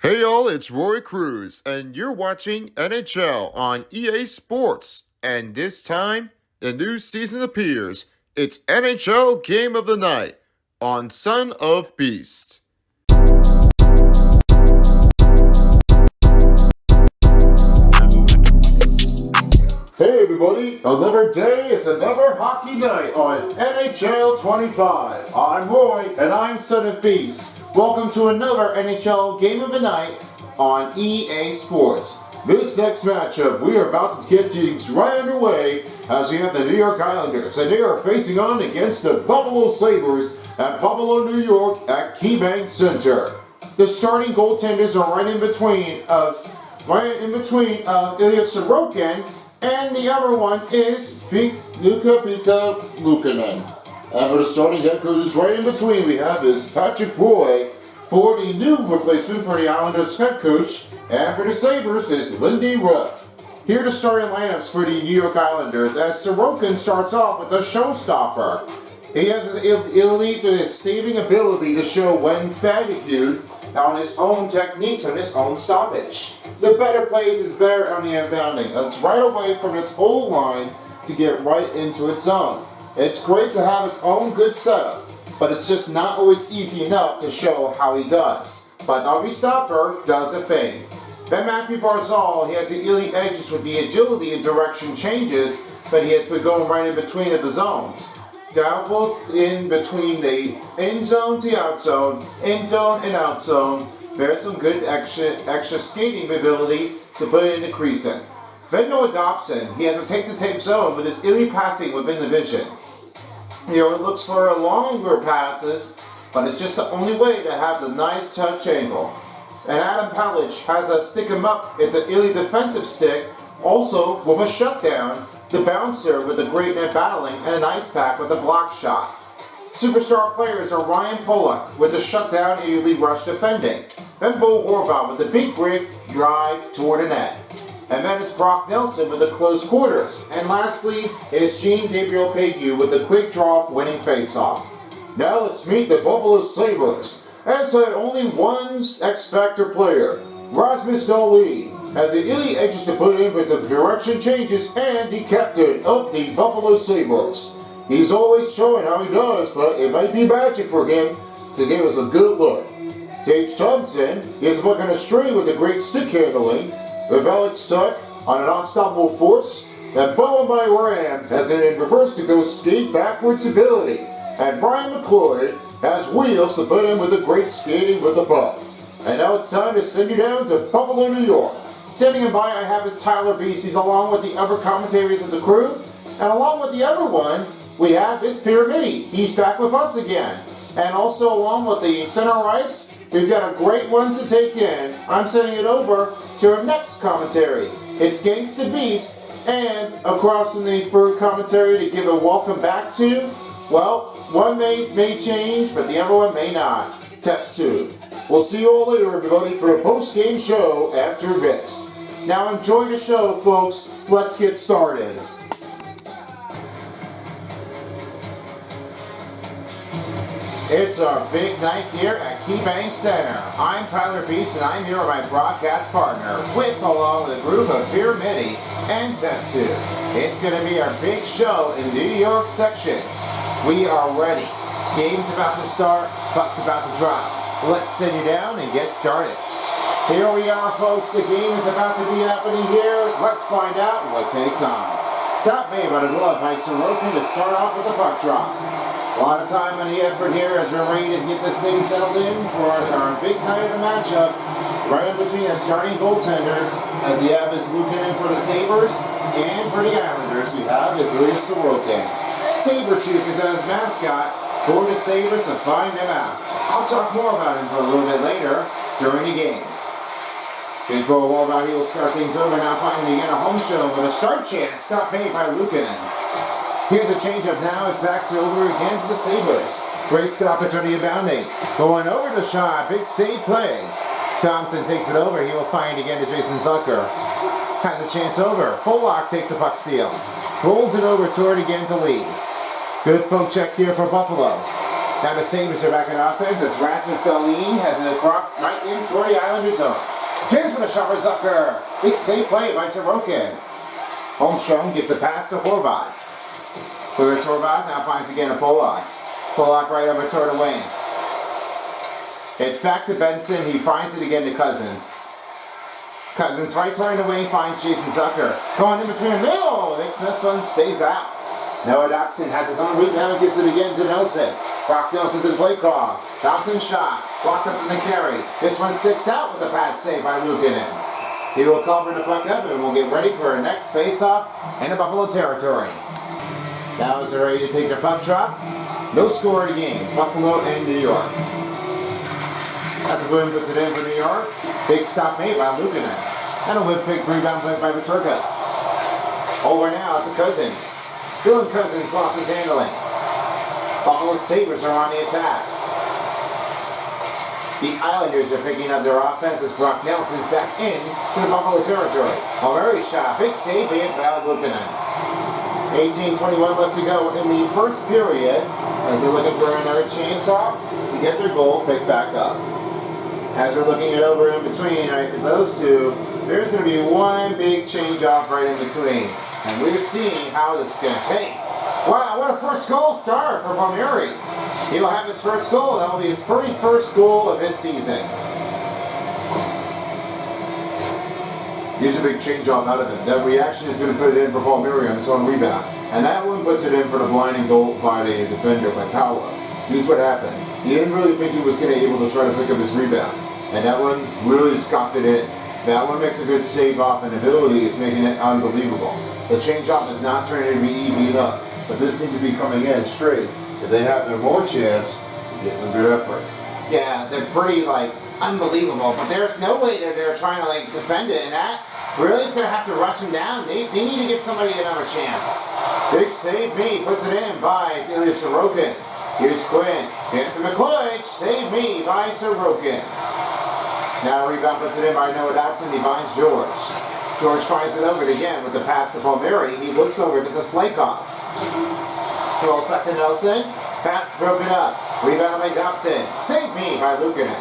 Hey y'all, it's Roy Cruz, and you're watching NHL on EA Sports. And this time, the new season appears. It's NHL Game of the Night on Son of Beast. Hey everybody, another day, it's another hockey night on NHL 25. I'm Roy, and I'm Son of Beast. Welcome to another NHL Game of the Night on EA Sports. This next matchup, we are about to get things right underway as we have the New York Islanders, and they are facing on against the Buffalo Sabres at Buffalo, New York at KeyBank Center. The starting goaltenders are right in between of Ilya Sorokin, and the other one is Pekka Luukkonen. And for the starting head coach right in between, we have is Patrick Roy for the new replacement for the Islanders head coach, and for the Sabres is Lindy Ruff. Here are the starting lineups for the New York Islanders as Sorokin starts off with a showstopper. He has an elite saving ability to show when fatigued on his own techniques and his own stoppage. The better plays is better on the inbounding. It's right away from its whole line to get right into its zone. It's great to have its own good setup, but it's just not always easy enough to show how he does. But every stopper does a thing. Then Matthew Barzal, he has the elite edges with the agility and direction changes, but he has been going right in between the zones. Download in between the in zone to out zone, in zone and out zone. There's some good extra skating ability to put it in the creasing. Then Noah Dobson, he has a take-to-tape zone with his elite passing within the vision. It looks for longer passes, but it's just the only way to have the nice touch angle. And Adam Palich has a stick him up. It's an elite defensive stick, also with a shutdown. The bouncer with the great net battling, and an ice pack with a block shot. Superstar players are Ryan Pollock with the shutdown and elite rush defending. Then Bo Horvath with the big break drive toward the net. And then it's Brock Nelson with the close quarters. And lastly is Jean-Gabriel Pageau with the quick draw winning faceoff. Now let's meet the Buffalo Sabres. As only one X-Factor player, Rasmus Dahlin, has the elite edges to put in with some direction changes, and the captain of the Buffalo Sabres. He's always showing how he does, but it might be magic for him to give us a good look. Tage Thompson is looking a string with the great stick handling, with Alex Tuck on an unstoppable force, and Bowen by Ram has an in reverse to go skate backwards ability, and Brian McLeod has wheels to put in with the great skating with the puck. And now it's time to send you down to Buffalo, New York. Standing in by, I have his Tyler Beast. He's along with the other commentaries of the crew. And along with the other one, we have his Pyramidi. He's back with us again. And also along with the center ice, we've got a great ones to take in. I'm sending it over to our next commentary. It's Gangsta Beast. And across from the third commentary to give a welcome back to, well, one may change, but the other one may not. Test tube. We'll see you all later, everybody, for a post-game show after this. Now enjoy the show, folks. Let's get started. It's our big night here at KeyBank Center. I'm Tyler Beast, and I'm here with my broadcast partner, along with a group of Pyramidi and Test Tube. It's going to be our big show in New York section. We are ready. Game's about to start, puck's about to drop. Let's send you down and get started. Here we are, folks. The game is about to be happening here. Let's find out what takes on. Stop made by the glove by Sorokin to start off with the puck drop. A lot of time and the effort here as we're ready to get this thing settled in for our big night of the matchup. Right in between the starting goaltenders, as we have is Luukkonen for the Sabres, and for the Islanders, we have is Ilya Sorokin. Sabretooth is as mascot for the Sabres to find them out. I'll talk more about him for a little bit later during the game. Here's Bo Horvath. He will start things over now, finally again a home show with a start chance. Stop made by Luukkonen. Here's a changeup now. It's back to over again to the Sabres. Great stoppage on the inbounding. Going over the shot. Big save play. Thompson takes it over. He will find again to Jason Zucker. Has a chance over. Pollock takes the puck steal. Rolls it over toward again to Lee. Good poke check here for Buffalo. Now the Sabres are back in offense as Rasmus Dahlin has it across right in toward the Islanders zone. Here's for the shot for Zucker. Big save play by Sorokin. Holmstrom gives a pass to Horvat. Where's Horvat? Now finds again a Polak. Polak right over toward the wing. It's back to Benson. He finds it again to Cousins. Cousins right toward the wing finds Jason Zucker. Going in between the middle. This one stays out. Noah Dobson has his own rebound, gives it again to Nelson. Brock Nelson to the play call. Dobson shot, blocked up in the carry. This one sticks out with a bad save by Luukkonen. He will cover the puck up and we'll get ready for our next face-off in the Buffalo territory. Now is they're ready to take their puck drop. No score in the game, Buffalo and New York. As the boom puts it in for New York. Big stop made by Luukkonen. And a whip pick rebound play by Viturka. Over now to Cousins. Dylan Cousins lost his handling. Buffalo Sabres are on the attack. The Islanders are picking up their offense as Brock Nelson's back in to the Buffalo territory. Mulberry shot, big save made by Luukkonen. 18:21 left to go in the first period as they're looking for another chance off to get their goal picked back up. As we're looking it over in between those two, there's going to be one big change off right in between. And we're seeing how this is going to take. Wow, what a first goal start for Palmieri. He'll have his first goal. That will be his 31st goal of his season. Here's a big change off out of him. That reaction is going to put it in for Palmieri on his own rebound. And that one puts it in for the blinding goal by the defender, by Power. Here's what happened. He didn't really think he was going to be able to try to pick up his rebound. And that one really scoffed it in. That one makes a good save off, and ability is making it unbelievable. The change off is not turning to be easy enough, but this seems to be coming in straight. If they have more chance, give some good effort. Yeah, they're pretty unbelievable, but there's no way that they're trying to defend it, and that really is going to have to rush them down. They need to give somebody another chance. Big save me, puts it in by Ilya Sorokin. Here's Quinn. Here's to McCloy. Save me by Sorokin. Now a rebound puts it in by Noah Dobson. He finds George. George finds it over again with the pass to Palmieri. He looks over at this play call. Throws back to Nelson. Back broken up. Rebound by Dobson. Save me by Luukkonen.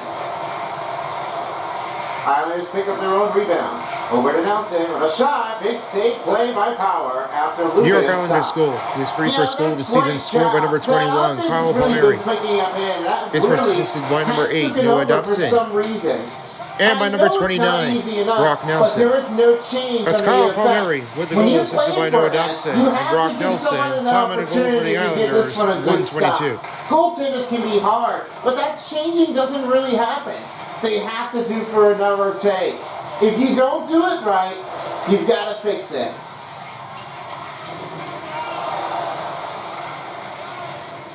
Islanders pick up their own rebound. Over to Nelson with a shot. Big save play by Power after Luukkonen. New York Islanders goal. His first goal of the season, scored by number 21, Kyle Palmieri. His first assisted by number 8, Noah Dobson. For some reasons. And by number 29, Brock Nelson. That's Kyle Palmieri with the goal assisted by Noah Dobson. And Brock Nelson, Tom and a goal for the Islanders, 122. Goaltenders can be hard, but that changing doesn't really happen. They have to do for another take. If you don't do it right, you've got to fix it.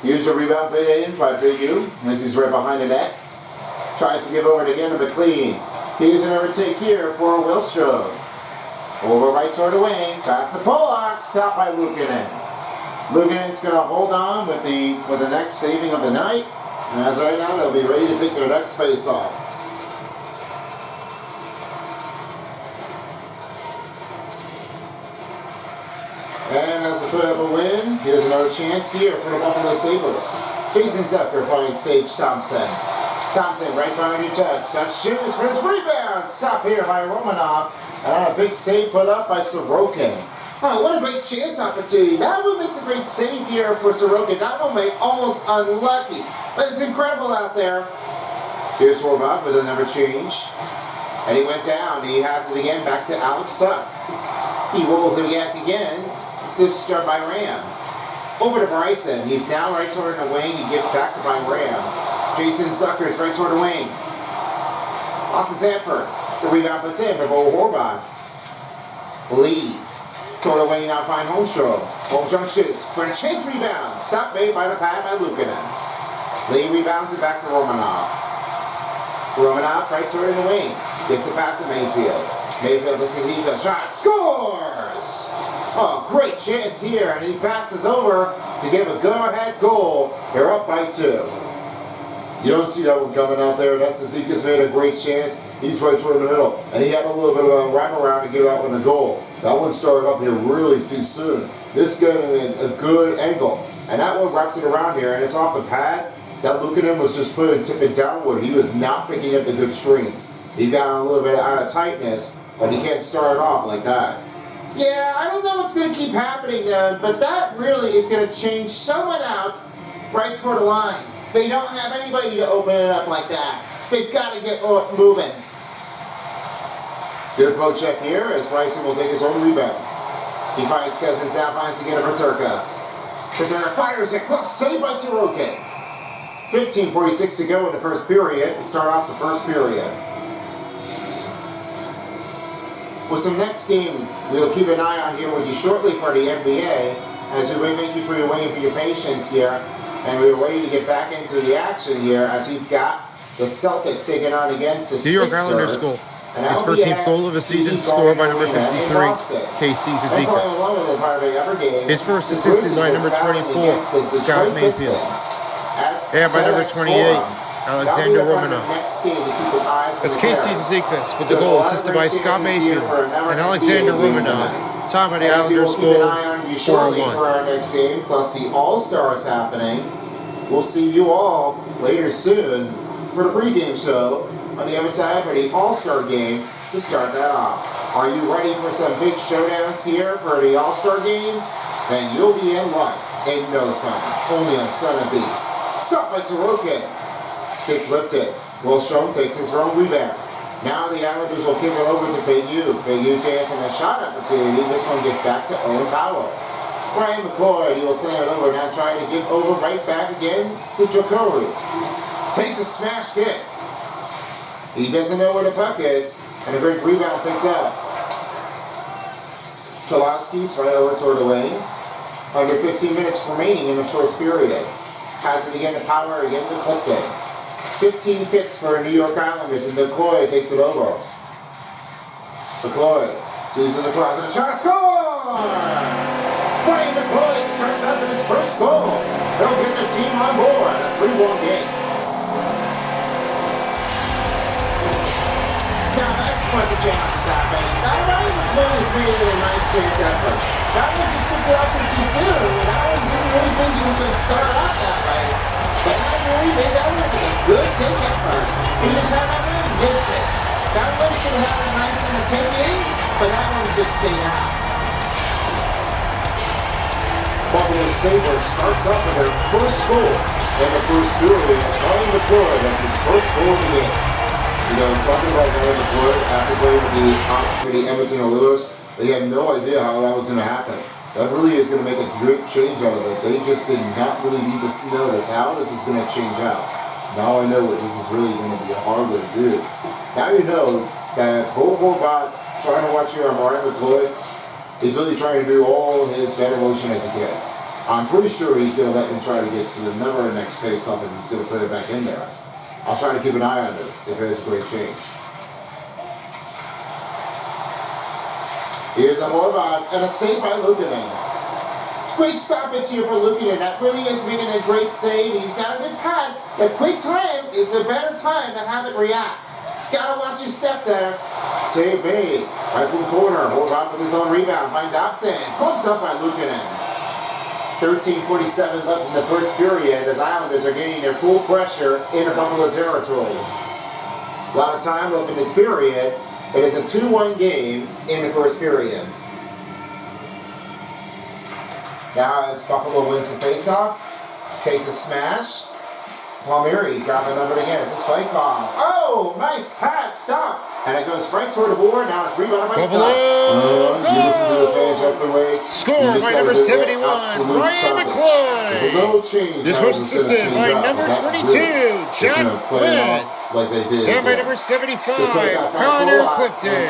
Here's a rebound played in by Big U. As he's right behind the net. Tries to give over it again to McLean. Here's another take here for Wilstrom. Over right toward the wing. Pass to Polak. Stopped by Luukkonen. Luukkonen's going to hold on with the next saving of the night. And as right now, they'll be ready to take their next face-off. And as they put up a win, here's another chance here for the Buffalo Sabres. Jason Zucker finds Sage Thompson. Thompson right behind your touch. Touch shoots for his rebound. Stop here by Romanov. And a big save put up by Sorokin. Oh, what a great chance opportunity. That one makes a great save here for Sorokin. That one made almost unlucky. But it's incredible out there. Here's Horvat with another change. And he went down. He has it again back to Alex Tuck. He rolls it back again. Discharged by Ram. Over to Bryson. He's now right toward the wing. He gets back to by Ram. Jason Zucker's right toward the wing. Lost his effort. The rebound puts in for Bo Horvat. Lee. Toward the wing now find Holmstrom. Holmstrom shoots for a chase rebound. Stop made by the pad by Luukkonen. Lee rebounds it back to Romanov. Romanov right toward the wing. Gets the pass to Mayfield. Mayfield, this is Eagles shot. Scores! Oh, great chance here. And he passes over to give a go-ahead goal. They're up by 2. You don't see that one coming out there. That's Zizekas made a great chance. He's right toward the middle. And he had a little bit of a wraparound to give that one a goal. That one started up here really too soon. This got a good angle. And that one wraps it around here, and it's off the pad. that Luukkonen was just tipping downward. He was not picking up the good stream. He got a little bit out of tightness, but he can't start off like that. Yeah, I don't know what's going to keep happening, but that really is going to change someone out right toward the line. They don't have anybody to open it up like that. They've got to get moving. Good poke check here as Bryson will take his own rebound. He finds Cousins, now finds to get a Paterka. Paterka fires it, close, saved by Sorokin. 15:46 to go in the first period to start off the first period. With some next game, we'll keep an eye on here with you shortly for the NBA, as we thank you for waiting for your patience here, and we're waiting to get back into the action here as we've got the Celtics taking on against the New York Sixers. Islanders goal. His 13th goal of the season, scored by number 53, Casey Zizekas. His first assisted by number 24, Scott Mayfield. And by number 28, Alexander Romanov. That's Casey Zizekas with the goal assisted by Scott Mayfield and Alexander Romanov. Time of the Islanders goal, 4-1. For our next game, plus the All-Stars happening. We'll see you all later soon for the pregame show on the other side for the All-Star game to start that off. Are you ready for some big showdowns here for the All-Star games? Then you'll be in luck in no time. Only on Son of Beast. Stop by Sorokin. Stick lifted. Wallstrom takes his own rebound. Now the Islanders will kick it over to Payou. Payou chancing a shot opportunity. This one gets back to Owen Power. Ryan McCloy, he will send it over. Now trying to give over right back again to Jokoru. Takes a smash kick. He doesn't know where the puck is, and a great rebound picked up. Cholowski's right over toward the wing. Under 15 minutes remaining in the first period. Has it again to Power, again to Clifton. 15 kicks for New York Islanders, and McCloy takes it over. McCloy shoots in the cross, and a shot, score! Ryan McCloy starts up in his first goal. They'll get the team on board, a 3-1 game. What the chance is happening. Now Ryan McCloy has made it a nice chance effort. That one just took it up too soon. That one didn't really think he was going to start out that way. But that really made that one a good take effort. He just had that one and missed it. That one should have had a nice one to take in, but that one just stayed out. Buffalo Sabres starts off with their first goal in the first period. Ryan McCloy, that's his first goal of the game. You know, talking about Ryan McCloy after playing with the Edmonton Oilers, they had no idea how that was going to happen. That really is going to make a great change out of it. They just did not really need to know this. How is this going to change out? Now I know what this is really going to be a hard way to do. Now you know that Bo Horvat trying to watch here on Ryan McCloy is really trying to do all his better motion as he can. I'm pretty sure he's going to let him try to get to the next face-off and he's going to put it back in there. I'll try to keep an eye on it if there's a great change. Here's a Horvat and a save by Luukkonen. Great stoppage here for Luukkonen. That really is making a great save. He's got a good pad. The quick time is the better time to have it react. Gotta watch your step there. Save made. Right from corner. Horvat with his own rebound. Find Dobson. Close up by Luukkonen. 13:47 left in the first period as Islanders are gaining their full pressure in the Buffalo territory. A lot of time left in this period. It is a 2-1 game in the first period. Now as Buffalo wins the faceoff, takes a smash. Palmieri dropping over it again. It's a spike call. Oh, nice pat, stop. And it goes right toward the board. Now it's rebounded by Buffalo. You listen to the fans after wait. Score by number 71, Ryan McCloy. No change. This was assisted by number 22, Jack Quinn. Like they did. And by number 75, Connor Clifton.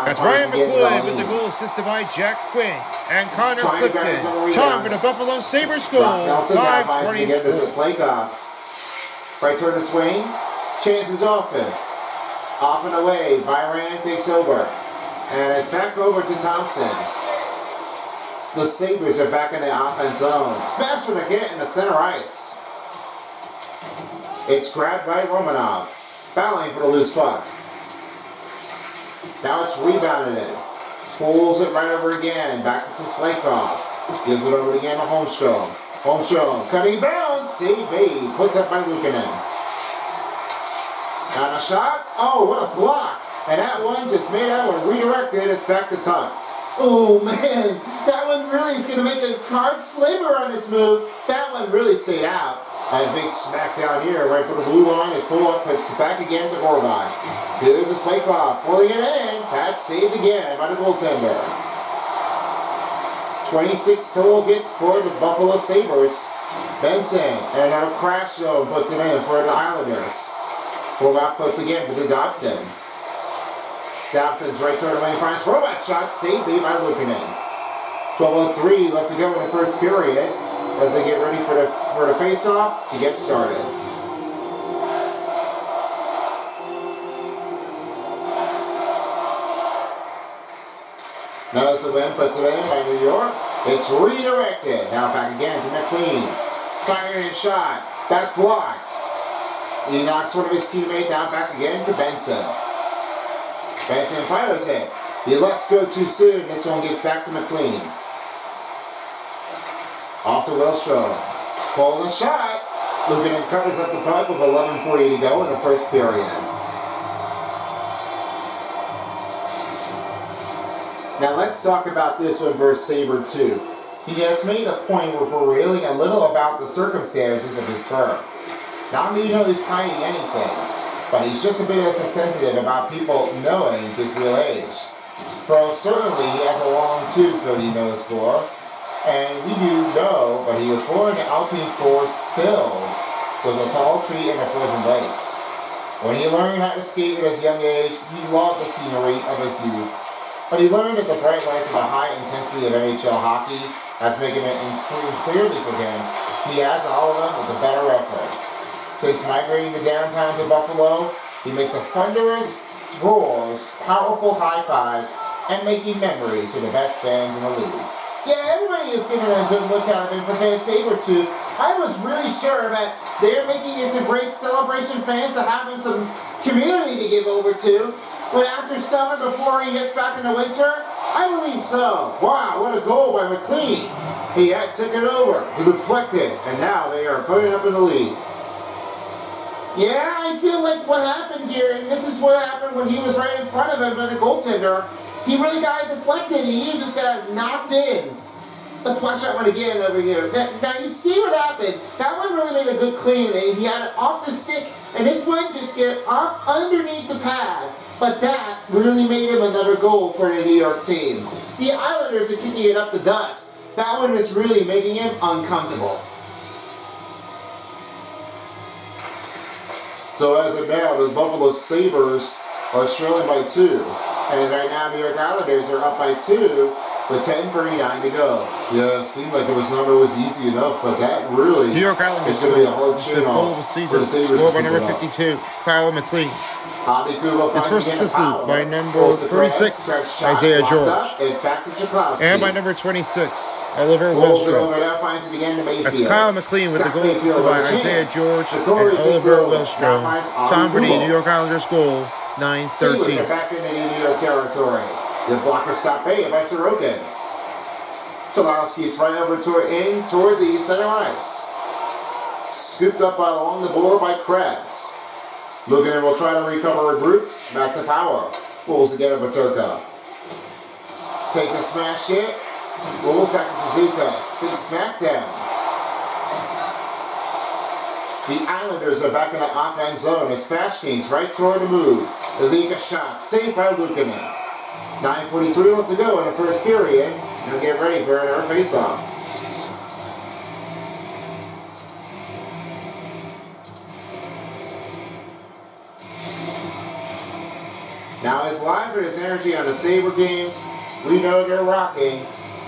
That's Ryan McCloy with the goal assisted by Jack Quinn and Connor Clifton. Time for the Buffalo Sabres goal, 5:24. Right turn to swing. Chances often. Off and away. Byron takes over. And it's back over to Thompson. The Sabres are back in the offense zone. Smash from again in the center ice. It's grabbed by Romanov. Battling for the loose puck. Now it's rebounded in. Pulls it right over again. Back to Splaykov. Gives it over again to Holmstrom. Holmstrom cutting bounce. CB puts up by Luukkonen. And a shot. Oh, what a block. And that one just made that one redirected. It's back to Tuck. Oh man, that one really is going to make a hard sliver on this move. That one really stayed out. A big smack down here, right for the blue line. Is pulled up, puts it back again to Horvat. Here's his play clock, pulling it in. That's saved again by the goaltender. 26 total gets for the Buffalo Sabres. Benson, and another crash zone puts it in for the Islanders. Horvat puts again for the Dobson. Dobson's right toward the lane, finds Horvat shot, saved by Luukkonen. 12:03 left to go in the first period as they get ready for the face-off to get started. Notice the win puts it in by New York. It's redirected. Now back again to McLean. Firing his shot. That's blocked. He knocks one of his teammates down back again to Benson. Benson fires it. He lets go too soon. This one gets back to McLean. Off to Wilstrom. Pulling the shot. Luukkonen covers up the puck with 11:40 to go in the first period. Now let's talk about this one versus Sabre 2. He has made a point where we're revealing a little about the circumstances of his birth. Not that you know he's hiding anything, but he's just a bit less sensitive about people knowing his real age. For certainly he has a long tooth that he knows for, and we do know, but he was born in Alpine forest filled with a tall tree and the frozen lakes. When he learned how to skate at his young age, he loved the scenery of his youth. But he learned that the bright lights of the high intensity of NHL hockey has making it clearly for him. He has all of them with a better effort. Since migrating to downtown to Buffalo, he makes a thunderous roars, powerful high fives, and making memories for the best fans in the league. Yeah, everybody is giving a good look at him for being Sabretooth. I was really sure that they're making it a great celebration fans to having some community to give over to. But after summer, before he gets back in the winter, I believe so. Wow, what a goal by McLean. He had took it over, he deflected, and now they are putting up in the lead. Yeah, I feel like what happened here, and this is what happened when he was right in front of him and the goaltender, he really got deflected, and he just got knocked in. Let's watch that one again over here. Now you see what happened. That one really made a good clean, and he had it off the stick, and this one just get up underneath the pad. But that really made him another goal for the New York team. The Islanders are kicking it up the dust. That one is really making him uncomfortable. So as of now, the Buffalo Sabres are trailing by 2. And as right now, New York Islanders are up by 2 with 10:39 to go. Yeah, it seemed like it was not always easy enough, but that really New York Islanders is going to be a hard the goal of the season, scored by number 52, Kyle McLean. His first assisted by number 36, Isaiah George. And by number 26, Oliver Wilstrom. That's Kyle McLean with the goal assisted by Isaiah George and Oliver Wilstrom. Time for the New York Islanders goal, 9:13. Back into New York territory. The blocker stop made by Sorokin. Chalowski's right over toward the center ice. Scooped up along the board by Krebs. Luukkonen will try to recover a group. Back to Power. Wolves again of Paterka. Take the smash hit. Wolves back to Suzukas. Big smackdown. The Islanders are back in the offense zone as Fashking's right toward the move. Suzuka shot. Saved by Luukkonen. 9:43 left to go in the first period. And we'll get ready for another face-off. Now as live as energy on the Sabre games, we know they're rocking,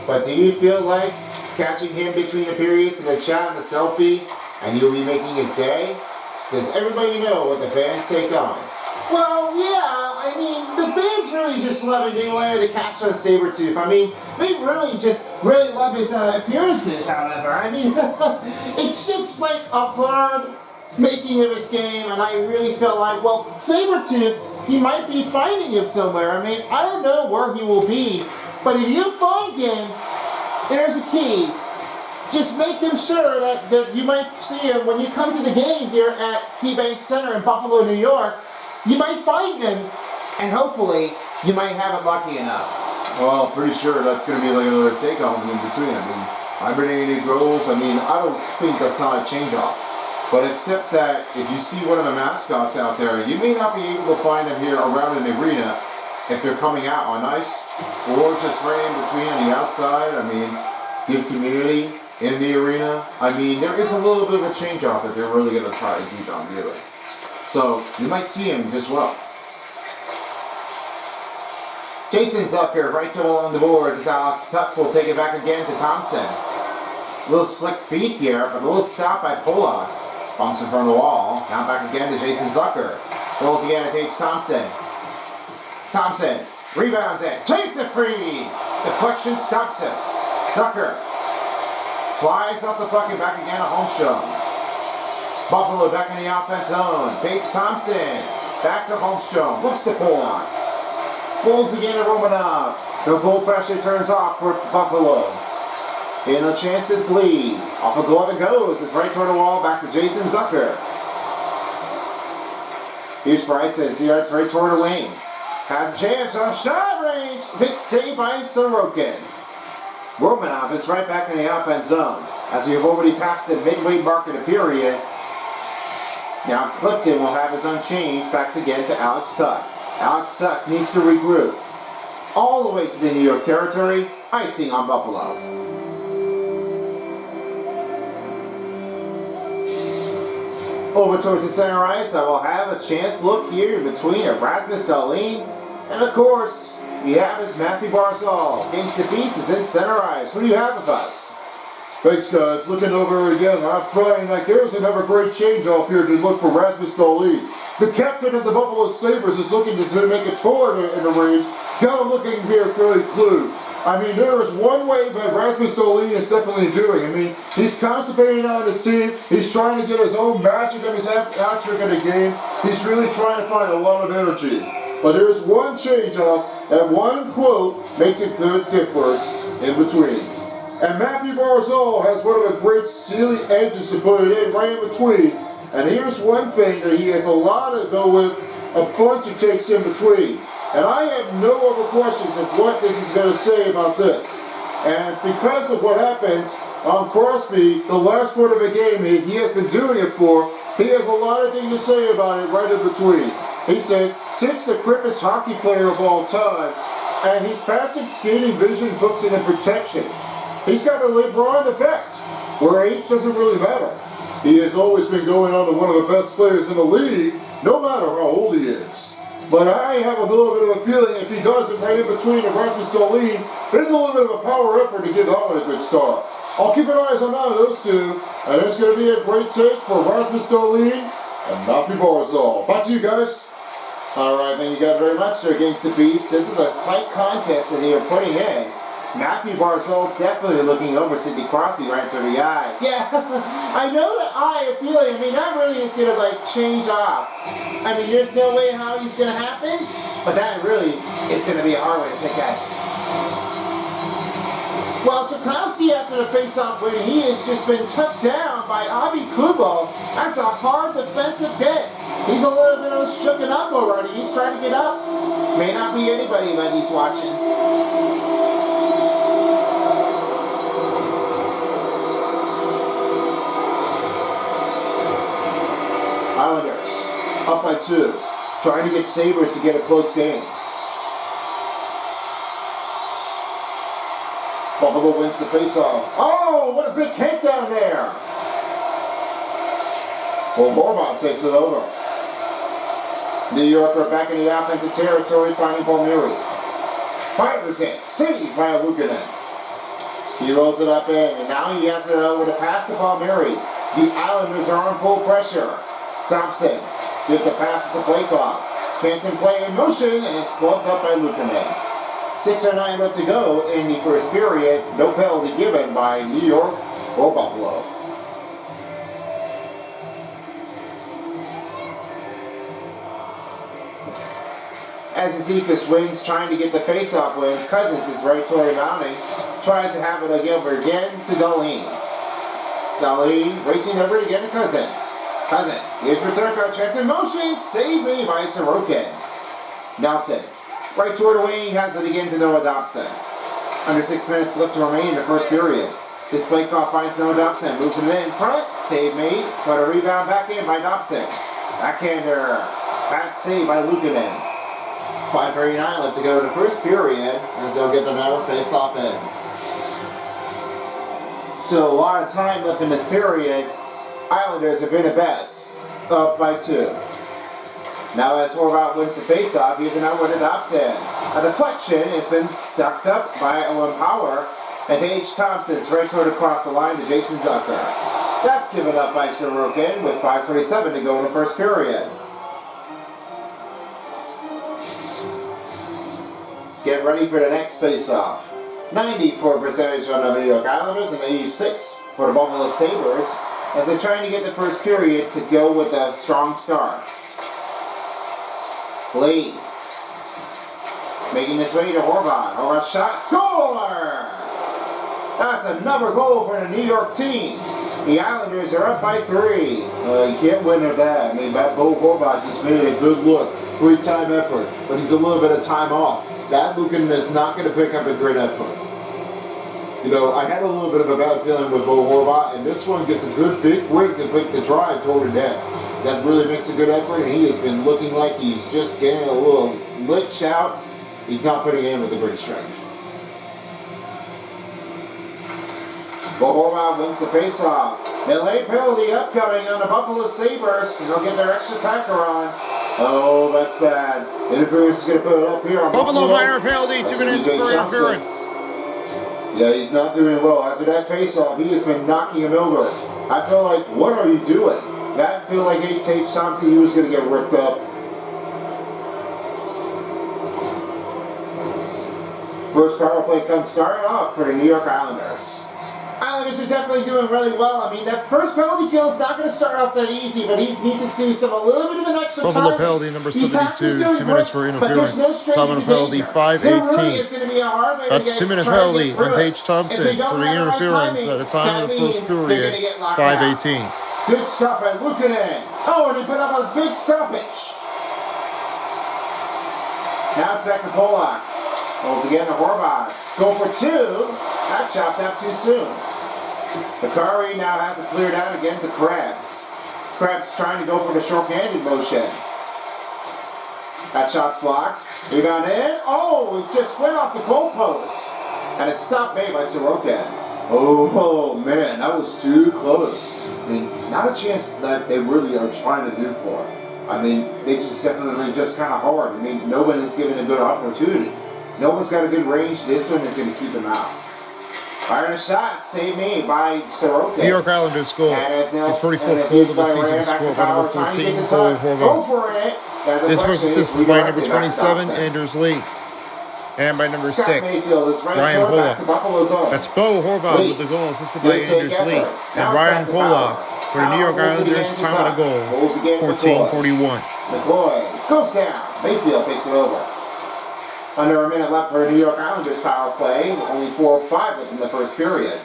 but do you feel like catching him between the periods in the chat and the selfie, and you'll be making his day? Does everybody know what the fans take on? Well, yeah, I mean, the fans really just love it. They want to catch on Sabretooth. I mean, they really love his appearances, however. I mean, it's just like a hard making of his game, and I really felt like, well, Sabretooth, he might be finding him somewhere. I mean, I don't know where he will be, but if you find him, there's a key. just making sure that you might see him when you come to the game here at KeyBank Center in Buffalo, New York. You might find him, and hopefully you might have it lucky enough. Well, pretty sure that's going to be like another take-home in between. I mean, hibernating goals, I mean, I don't think that's not a change-off. But except that if you see one of the mascots out there, you may not be able to find them here around an arena if they're coming out on ice or just right in between on the outside. I mean, give community in the arena. I mean, there is a little bit of a change-off that they're really going to try to do down really. So you might see him as well. Jason Zucker right to along the boards as Alex Tuck will take it back again to Thompson. A little slick feet here, but a little stop by Pollock. Bumps in front of the wall. Now back again to Jason Zucker. Rolls again at H. Thompson. Thompson rebounds it. Chase it free. Deflection stops it. Zucker flies off the puck and back again to Holmstrom. Buffalo back in the offense zone. Paige Thompson back to Holmstrom. Looks to Pollock. Pulls again to Romanov. The full pressure turns off for Buffalo. And a chance to lead. Off a glove it goes. It's right toward the wall. Back to Jason Zucker. Here's Bryson. See right toward the lane. Has a chance on shot range. Big save by Sorokin. Romanov is right back in the offense zone. As we have already passed the midway mark of the period. Now Clifton will have his unchanged. Back again to Alex Tuck. Alex Tuck needs to regroup. All the way to the New York territory. Icing on Buffalo. Over towards the center ice, I will have a chance look here between Erasmus Dahlin and, of course, we have is Matthew Barzal. Against the Beast is in center ice. What do you have with us? Thanks, guys. Looking over it again, I'm finding like there's another great change-off here to look for Rasmus Dahlin. The captain of the Buffalo Sabres is looking to make a tour in the range. Got him looking here fairly clue. I mean, there is one way that Rasmus Dahlin is definitely doing. I mean, he's concentrating on his team. He's trying to get his own magic of his hat-trick in the game. He's really trying to find a lot of energy. But there's one change-off, and one quote makes a good difference in between. And Matthew Barzal has one of the great steely edges to put it in right in between. And here's one thing that he has a lot to go with, a bunch of takes in between. And I have no other questions of what this is going to say about this. And because of what happens on Crosby, the last part of the game he has been doing it for, he has a lot of things to say about it right in between. He says, since the quickest hockey player of all time, and he's passing skating, vision, hooks, and protection. He's got a LeBron effect, where age doesn't really matter. He has always been going on to one of the best players in the league, no matter how old he is. But I have a little bit of a feeling if he does it right in between Erasmus Dahlin, there's a little bit of a power effort to give that one a good start. I'll keep an eye on those two, and it's going to be a great take for Erasmus Dahlin and Matthew Barzal. Back to you guys. All right, thank you guys very much there against the Beast. This is a tight contest that they are putting in. Matthew Barzal's definitely looking over Sidney Crosby right through the eye. Yeah, I know the eye feeling. I mean, that really is going to like change off. I mean, there's no way how he's going to happen, but that really is going to be a hard way to pick at. Well, Tchaikovsky after the face-off win, he has just been tucked down by Avi Kubo. That's a hard defensive hit. He's a little bit shooken up already. He's trying to get up. May not be anybody, but he's watching. Islanders up by 2. Trying to get Sabres to get a close game. Buffalo wins the face-off. Oh, what a big hit down there. Well, Borbon takes it over. New Yorker back in the offensive territory, finding Palmieri. Fires it, saved by Luukkonen. He rolls it up in, and now he has it over to pass to Palmieri. The Islanders are on full pressure. Thompson gives the pass to the play clock. Chance in play in motion, and it's gloved up by Luukkonen. 6:09 left to go in the first period. No penalty given by New York or Buffalo. As Ezekiel swings, trying to get the face-off wins, Cousins is right toward mounting. Tries to have it again to Dahlin. Dolly racing over again to Cousins. Cousins, here's Paterka, chance in motion, save me by Sorokin. Nelson, right toward the wing, has it again to Noah Dobson. Under 6 minutes left to remain in the first period. This play call finds Noah Dobson, moves it in front, save me, but a rebound back in by Dobson. Backhander, bad save by Luukkonen. 5:39 left to go in the first period, as they'll get another face-off in. So a lot of time left in this period. Islanders have been the best, up by 2. Now as Horvath wins the face-off, here's another one to Dobson. A deflection has been stuck up by Owen Power, and H. Thompson's right toward across the line to Jason Zucker. That's given up by Sorokin with 5:27 to go in the first period. Get ready for the next face-off. 94% on the New York Islanders and 86% for the Buffalo Sabres, as they're trying to get the first period to go with a strong start. Lee making his way to Horvath. Horvath shot, score! That's another goal for the New York team. The Islanders are up by 3. You can't win with that. I mean, Bo Horvath just made a good look. Great time effort, but he's a little bit of time off. That Luukkonen is not going to pick up a great effort. You know, I had a little bit of a bad feeling with Bo Horvath, and this one gets a good big break to pick the drive toward the net. That really makes a good effort, and he has been looking like he's just getting a little glitch out. He's not putting it in with a great strength. Bo Horvath wins the faceoff. Delay penalty upcoming on the Buffalo Sabres, and they'll get their extra tacker on. Oh, that's bad. Interference is going to put it up here on Buffalo minor penalty, 2 minutes for interference. Yeah, he's not doing well. After that face-off, he has been knocking him over. I feel like, what are you doing? That feel like H. Thompson, he was going to get ripped up. First power play comes starting off for the New York Islanders. Islanders are definitely doing really well. I mean, that first penalty kill is not going to start off that easy, but he needs to see a little bit of an extra Buffalo time. penalty number 72, 2 minutes for interference. No Time on the penalty, 5:18. That's 2 minute penalty on H. Thompson for the interference at the time of the first period, 5:18. Good stop by Luukkonen. Oh, and he put up a big stoppage. Now it's back to Polak. Holds again to Horvath. Go for 2. That chopped up too soon. Bakari now has it cleared out again to Krebs. Krebs trying to go for the short-handed motion. That shot's blocked. Rebound in. Oh, it just went off the goalpost. And it's stopped made by Sorokin. Oh, man, that was too close. I mean, not a chance that they really are trying to do for it. I mean, they just definitely just kind of hard. I mean, no one is given a good opportunity. No one's got a good range. This one is going to keep them out. Firing a shot, save me, by Sorokin. New York Islanders score. His 44th goal of the season, scored by number 14, Bo Horvath. His first assist was by number 27, Anders Lee. And by number 6, Ryan Polak. That's Bo Horvath with the goal, assisted by Anders Lee. And Ryan Polak for the New York Islanders, time of the goal, 14:41. McCoy goes down. Mayfield takes it over. Under a minute left for a New York Islanders power play. Only 4-5 left in the first period.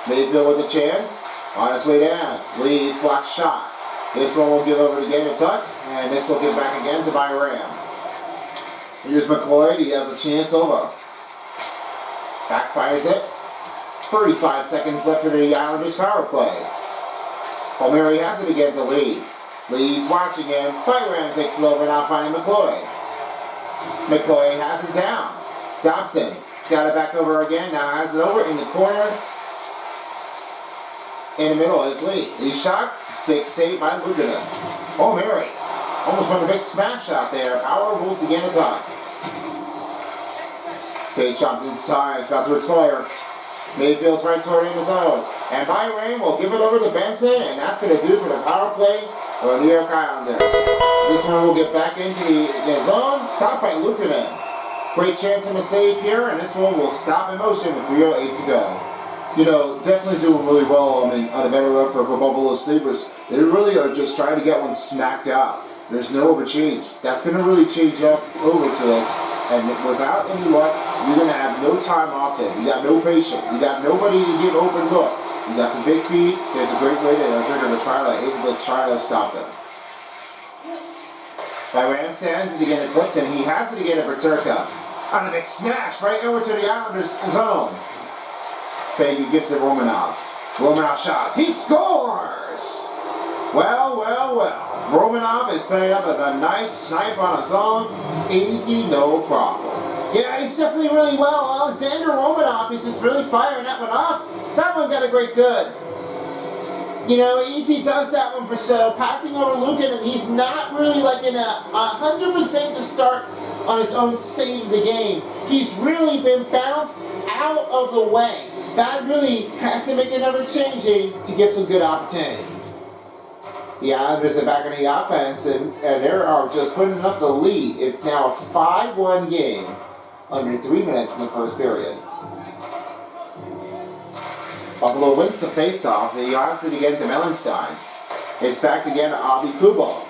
Mayfield with a chance. On his way down. Lee's blocked shot. This one will give over to Ganetuck. And this will give back again to Byram. Here's McLeod. He has a chance over. Backfires it. 35 seconds left for the Islanders power play. Palmieri has it again to Lee. Lee's watching him. Byram takes it over now, finding McLeod. McCoy has it down. Dobson got it back over again. Now has it over in the corner. In the middle is Lee. Lee shot. 6 saved by Luukkonen. Oh, Mary. Almost won the big smash out there. Power rules again at top. Tate Thompson's time is about to expire. Mayfield's right toward in his own. And Byram will give it over to Benson, and that's going to do for the power play for the New York Islanders. This one will get back into the zone. Stopped by Luukkonen. Great chance in the save here, and this one will stop in motion with 3:08 to go. You know, definitely doing really well. I mean, on the better effort for Buffalo Sabres. They really are just trying to get one smacked out. There's no overchange. That's going to really change up over to this. And without any luck, you're going to have no time off there. You got no patience. You got nobody to give open look. You got some big feet. There's a great way to try to stop them. By Ram sends it again to Clifton. He has it again to Peterka. On a big smash right over to the Islanders' zone. Peggy gives it Romanov. Romanov shot. He scores! Well, well, well. Romanov is putting up a nice snipe on his own. Easy, no problem. Yeah, he's definitely really well. Alexander Romanov is just really firing that one off. That one got a great good. You know, Easy does that one for so. Passing over Lukin, and he's not really like in a 100% to start on his own save the game. He's really been bounced out of the way. That really has to make another changing to give some good opportunity. The Islanders are back in the offense, and they are just putting up the lead. It's now a 5-1 game, under 3 minutes in the first period. Buffalo wins the faceoff, and he has it again to Mellenstein. It's back again to Avi Kubel.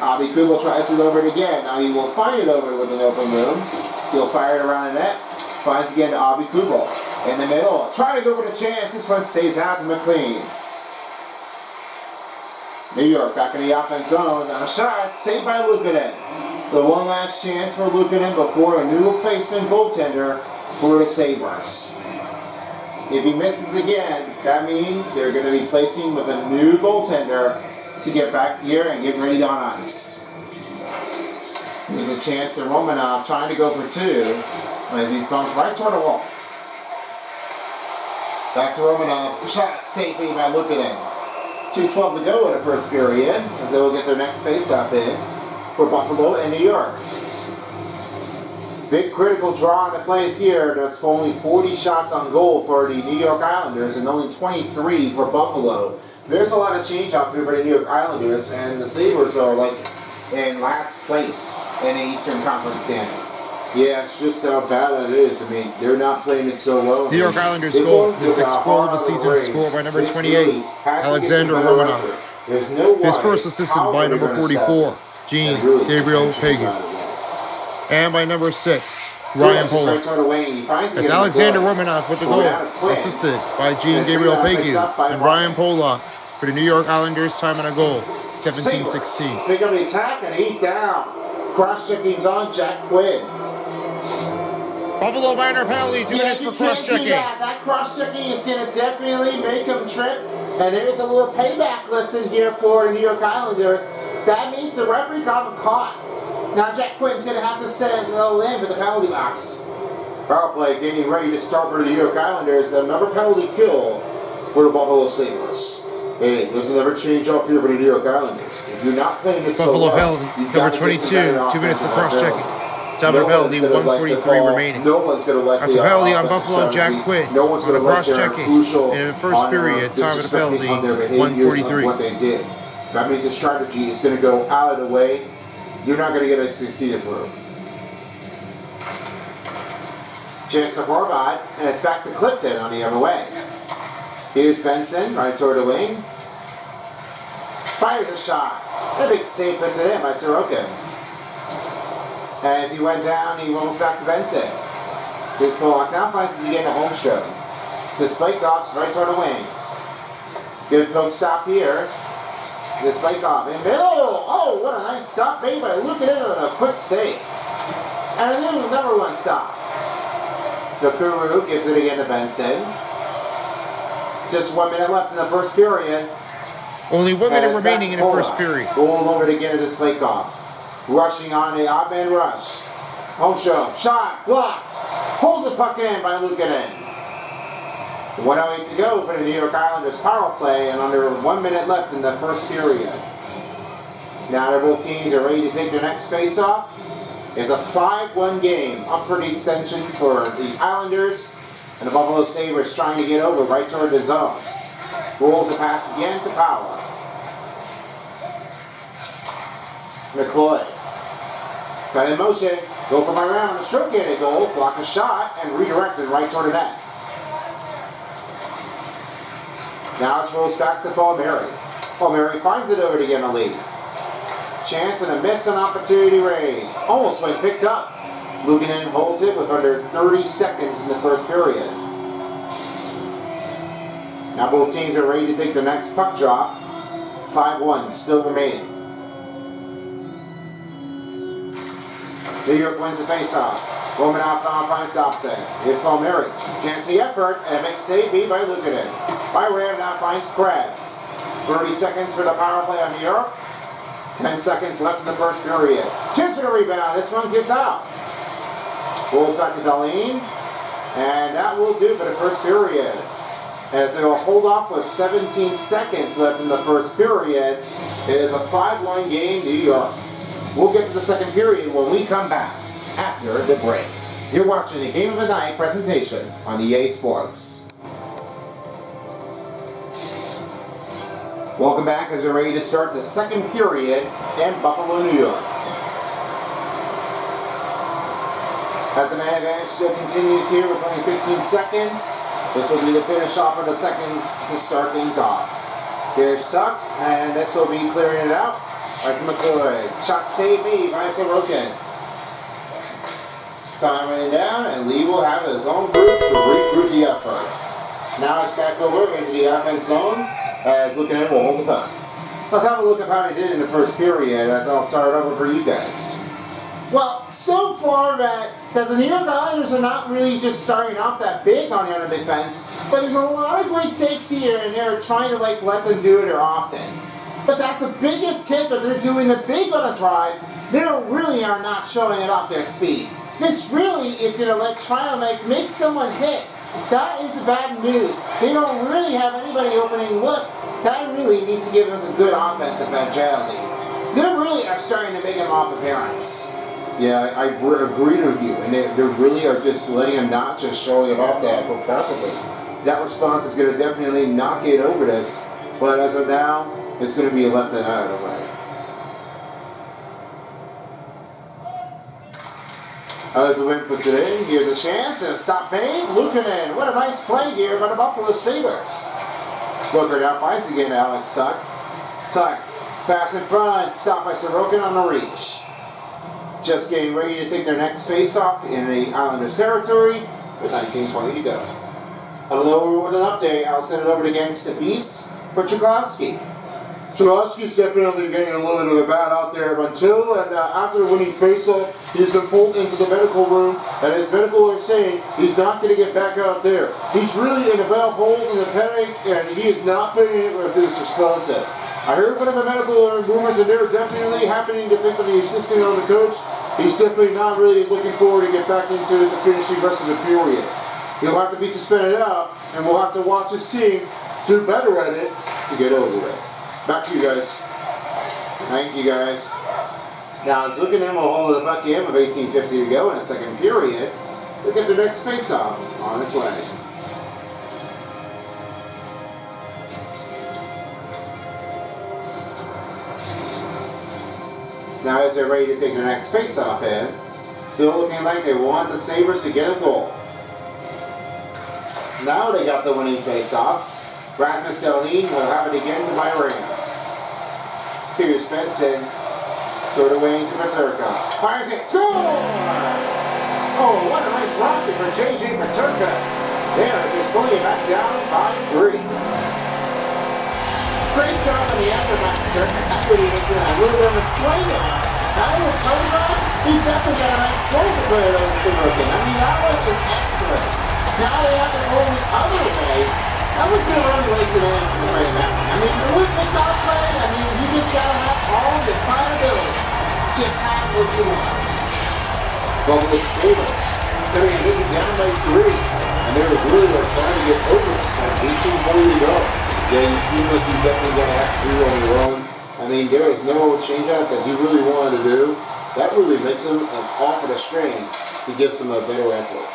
Avi Kubel tries it over it again. Now he will find it over with an open room. He'll fire it around the net. Finds again to Avi Kubel. In the middle, trying to go for the chance. This one stays out to McLean. New York back in the offense zone. And a shot saved by Luukkonen. The one last chance for Luukkonen before a new replacement goaltender for the Sabres. If he misses again, that means they're going to be placing with a new goaltender to get back here and get ready on ice. Here's a chance to Romanov trying to go for two as he's bumped right toward the wall. Back to Romanov. Shot saved by Luukkonen. 2:12 to go in the first period, as they will get their next face-off in for Buffalo and New York. Big critical draw in the place here. There's only 40 shots on goal for the New York Islanders and only 23 for Buffalo. There's a lot of change out here for the New York Islanders, and the Sabres are like in last place in the Eastern Conference standing. Yeah, it's just how bad it is. I mean, they're not playing it so well. New York Islanders goal, the sixth goal of the season, scored by number 28, Alexander Romanov. His first assisted by number 44, Gene Gabriel Peggy. And by number 6, Ryan Pollock. It's Alexander Romanov with the goal, assisted by Gene Gabriel Peggy and Ryan Pollock for the New York Islanders, time on a goal, 17-16. Pick up the attack, and he's down. Cross-checking's on Jack Quinn. Buffalo minor penalty, 2 minutes for cross-checking. That cross-checking is going to definitely make him trip. And there's a little payback lesson here for the New York Islanders. That means the referee got him caught. Now Jack Quinn's going to have to send a little in for the penalty box. Power play getting ready to start for the New York Islanders. Another penalty kill for the Buffalo Sabres. Hey, there's another change off here for the New York Islanders. If you're not playing it Buffalo so well, penalty, number 22, 2 minutes for cross-checking. Time of penalty, 1:43 remaining. No one's going to let That's a penalty on Buffalo, Jack Quinn. No one's going to let cross-checking in the first period. Time of the penalty, 1:43. What they did. That means the strategy is going to go out of the way. You're not going to get a succeeded through. Chance to Horvat, and it's back to Clifton on the other way. Here's Benson, right toward the wing. Fires a shot. And a big save puts it in by Sorokin. As he went down, he rolls back to Benson. Here's Pollock, now finds it again to Holmstrom. To Spikeoff's right toward the wing. Good poke stop here. To Spikeoff in middle. Oh, what a nice stop made by Luukkonen on a quick save. And a new number one stop. The Kuru gives it again to Benson. Just 1 minute left in the first period. Only 1 minute remaining in the first period. Going over it again to Spikeoff. Rushing on the odd man rush. Holmstrom, shot, blocked. Hold the puck in by Luukkonen. 1:08 to go for the New York Islanders power play, and under 1 minute left in the first period. Now that both teams are ready to take their next face-off. It's a 5-1 game, up for the extension for the Islanders, and the Buffalo Sabres trying to get over right toward the zone. Rolls the pass again to Power. McCloy. Cut in motion. Go for my round. A stroke in a goal. Block a shot and redirected right toward the net. Now it rolls back to Palmieri. Palmieri finds it over to get a lead. Chance and a miss on opportunity range. Almost went picked up. Luukkonen holds it with under 30 seconds in the first period. Now both teams are ready to take their next puck drop. 5-1 still remaining. New York wins the faceoff. Romanov finds Dobson. Here's Palmieri. Chance the effort, and a big save made by Lukanen. Byram now finds Krebs. 30 seconds for the power play on New York. 10 seconds left in the first period. Chance for the rebound. This one gives out. Rolls back to Darlene. And that will do for the first period. As they'll hold off with 17 seconds left in the first period. It is a 5-1 game, New York. We'll get to the second period when we come back after the break. You're watching the Game of the Night presentation on EA Sports. Welcome back as we're ready to start the second period in Buffalo, New York. As the man advantage still continues here with only 15 seconds, this will be the finish off of the second to start things off. Here's Tuck, and this will be clearing it out. Right to McCoy. Shot saved me by Sorokin. Time running down, and Lee will have his own group to regroup the effort. Now it's back over into the offense zone as Lukanen will hold the puck. Let's have a look at how they did in the first period as I'll start over for you guys. Well, so far that the New York Islanders are not really just starting off that big on the defense, but there's a lot of great takes here, and they're trying to let them do it often. But that's the biggest kick that they're doing the big on a drive. They really are not showing it off their speed. This really is going to try to make someone hit. That is the bad news. They don't really have anybody opening look. That really needs to give us a good offensive agility. They really are starting to make him off appearance. Yeah, I agree with you, and they really are just letting him not just showing it off that perfectly. That response is going to definitely knock it over this, but as of now, it's going to be left and out of the way. As the win puts it in, here's a chance and a stop made. Lukanen, what a nice play here by the Buffalo Sabres. Zucker now finds again Alex Tuck. Tuck, pass in front, stopped by Sorokin on the reach. Just getting ready to take their next face-off in the Islanders territory with 19:20 to go. Hello with an update. I'll send it over to Gangsta Beast for Tchaikovsky. Cholowski's definitely getting a little bit of a bat out there until and after the winning faceoff, he's been pulled into the medical room, and his medical are saying he's not going to get back out there. He's really in a bad hole in the panic, and he is not being with this responsive. I heard one of the medical rumors, and they're definitely happening to pick up the assistant on the coach. He's definitely not really looking forward to get back into the finishing rest of the period. He'll have to be suspended out, and we'll have to watch his team do better at it to get over it. Back to you guys. Thank you guys. Now as Lukanen will hold the puck in with 18:50 to go in the second period, we'll get the next face-off on its way. Now as they're ready to take their next face-off in, still looking like they want the Sabres to get a goal. Now they got the winning face-off. Rasmus Dahlin will have it again to Byram. Here's Benson. Throw it away into Paterka. Fires it. Score! Oh, what a nice rocket for J.J. Paterka. They are just pulling it back down by 3. Great job on the effort by Paterka. That's what he makes it a little bit of a swing on. That little toe run, he's definitely got a nice goal to put it over to Roken. I mean, that one is excellent. Now they have to go the other way. That was going to really waste it in for the right amount. I mean, the wood picked off play, I mean, you just got to have all the time ability. Just have what you want. But with the Sabres, they're going to get it down by 3. And they're really trying to get over this one. 18:40 to go. Yeah, you seem like you definitely got to have to do on your own. I mean, there was no change-out that he really wanted to do. That really makes him off of the strain to give some a better effort.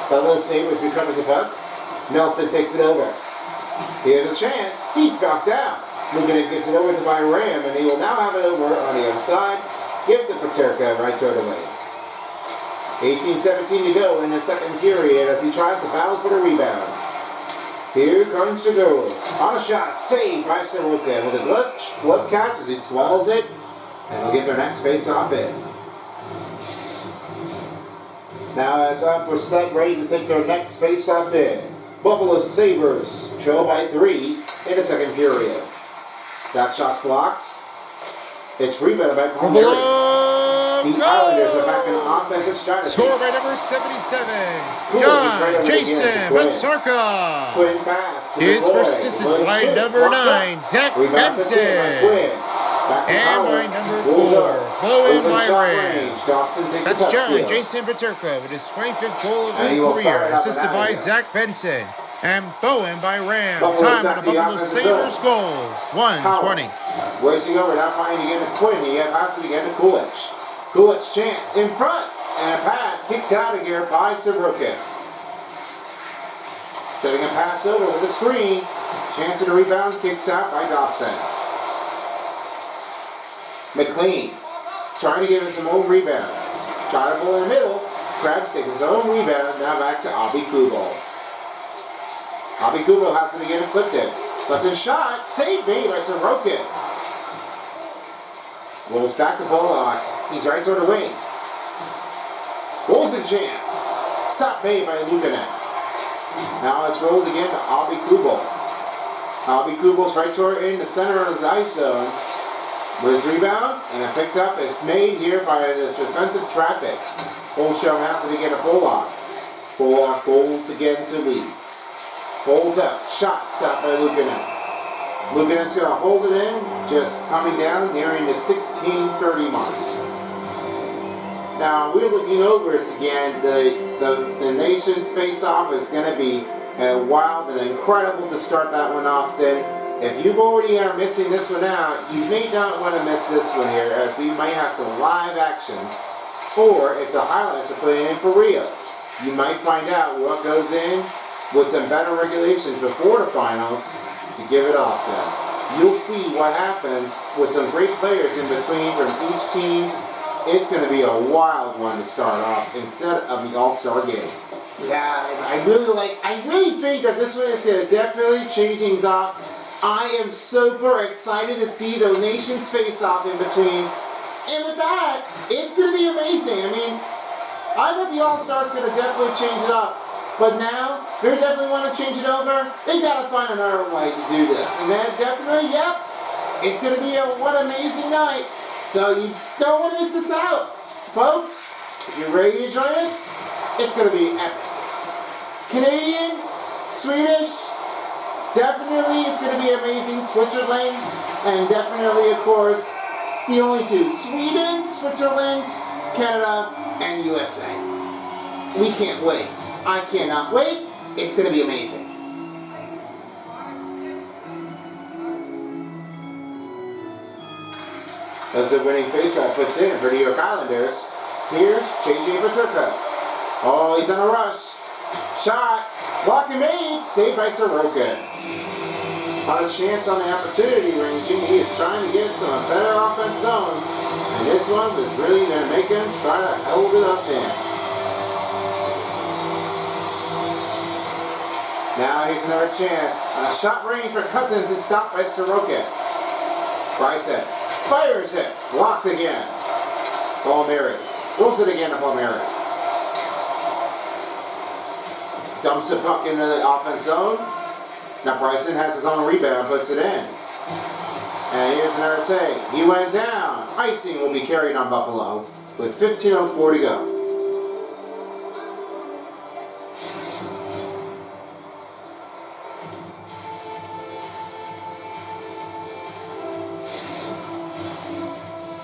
But the Sabres recovers the puck. Nelson takes it over. Here's a chance. He's back down. Lukanen gives it over to Byram, and he will now have it over on the other side. Give to Paterka right toward the lane. 18:17 to go in the second period as he tries to battle for the rebound. Here comes Jador. On a shot, saved by Sorokin with a glove catch as he swallows it, and they'll get their next face-off in. Now as up for set, ready to take their next face-off in. Buffalo Sabres trail by 3 in the second period. That shot's blocked. It's rebounded by Palmieri. The Islanders are back in offensive strategy. Score by number 77, Cool, just right John over the Jason hand to Quinn. Bensarka. Quinn pass to His McCoy. first assist Look, by shoot, number blocked 9, up. Zach Rebound picked in by Benson. Quinn. Back to And Howard. by number Pulls 4, up. Bowen Open shot Byron. range. Dobson takes That's a touch John steal. Jason Bensarka with his 25th goal of And he his will fire career, it up and assisted out by of here. Zach Benson. And Bowen by Ram. Buffalo's Time back on the in the Buffalo offensive Sabres zone. goal, 1:20. Howard. Racing over, now finding again to Quinn. He passes it again to Kulich. Kulich chance in front. And a pass kicked out of here by Sorokin. Setting a pass over with a screen. Chance of the rebound, kicks out by Dobson. McLean trying to give us some own rebound. Try to pull in the middle. Krabs takes his own rebound. Now back to Abi Kubel. Abi Kubel has to begin to Clifton. Clifton shot. Saved made by Sorokin. Rolls back to Bullock. He's right toward the wing. Rolls a chance. Stop made by Lukanen. Now it's rolled again to Abi Kubel. Abi Kubel's right toward in the center of his ice zone. With his rebound, and it picked up. It's made here by the defensive traffic. Holmstrom has to begin a Bullock. Bullock goals again to lead. Holds up. Shot stopped by Lukanen. Lukanen's going to hold it in, just coming down, nearing the 16:30 mark. Now, we're looking over this again. The nation's face-off is going to be wild and incredible to start that one off then. If you already are missing this one out, you may not want to miss this one here, as we might have some live action. Or if the highlights are putting in for real, you might find out what goes in with some better regulations before the finals to give it off to. You'll see what happens with some great players in between from each team. It's going to be a wild one to start off instead of the All-Star game. Yeah, I really think that this one is going to definitely change things up. I am super excited to see the nations face off in between. And with that, it's going to be amazing. I mean, I bet the All-Stars going to definitely change it up. But now, they definitely want to change it over. They've got to find another way to do this. And then definitely, yep, it's going to be what an amazing night. So you don't want to miss this out. Folks, if you're ready to join us, it's going to be epic. Canadian, Swedish, definitely it's going to be amazing. Switzerland, and definitely, of course, the only two. Sweden, Switzerland, Canada, and USA. We can't wait. I cannot wait. It's going to be amazing. As the winning faceoff puts in for the New York Islanders, here's J.J. Peterka. Oh, he's on a rush. Shot. Block and made. Saved by Sorokin. On a chance on the opportunity ranging, he is trying to get some better offense zones. And this one was really going to make him try to hold it up there. Now here's another chance. On a shot range for Cousins is stopped by Sorokin. Bryson fires it. Blocked again. Palmieri. Rolls it again to Palmieri. Dumps the puck into the offense zone. Now Bryson has his own rebound, puts it in. And here's another take. He went down. Icing will be carried on Buffalo with 15:04 to go.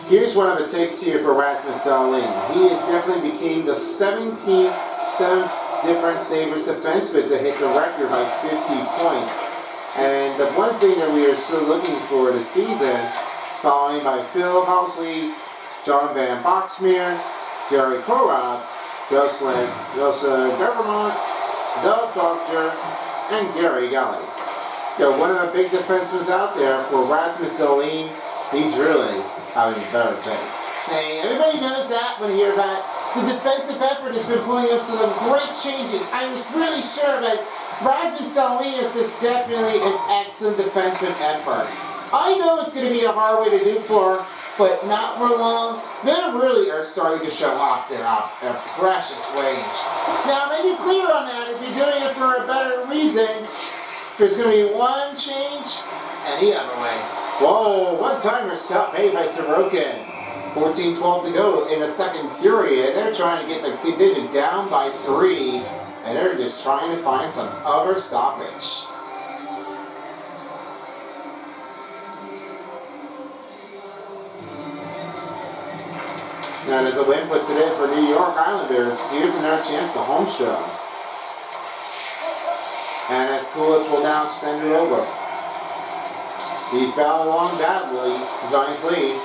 Here's one of the takes here for Rasmus Dahlin. He has definitely became the 7th different Sabres defenseman to hit the record by 50 points. And the one thing that we are still looking for this season, following by Phil Housley, John Van Boxmeer, Jerry Korab, Jocelyn Bevermont, Doug Doctor, and Gary Galley. One of the big defensemen out there for Rasmus Dahlin. He's really having a better take. Hey, everybody knows that when you hear about the defensive effort has been pulling up some great changes. I was really sure that Rasmus Dahlin is just definitely an excellent defenseman effort. I know it's going to be a hard way to do for but not for long. They really are starting to show off their precious wage. Now, make it clear on that if you're doing it for a better reason. There's going to be one change, any other way. Whoa, one-timer stop made by Sorokin. 14-12 to go in the second period. They're trying to get the contingent down by 3, and they're just trying to find some other stoppage. Now there's a win puts it in for New York Islanders. Here's another chance to home show. And as Kulich will now send it over. He's battling along badly. Giants lead.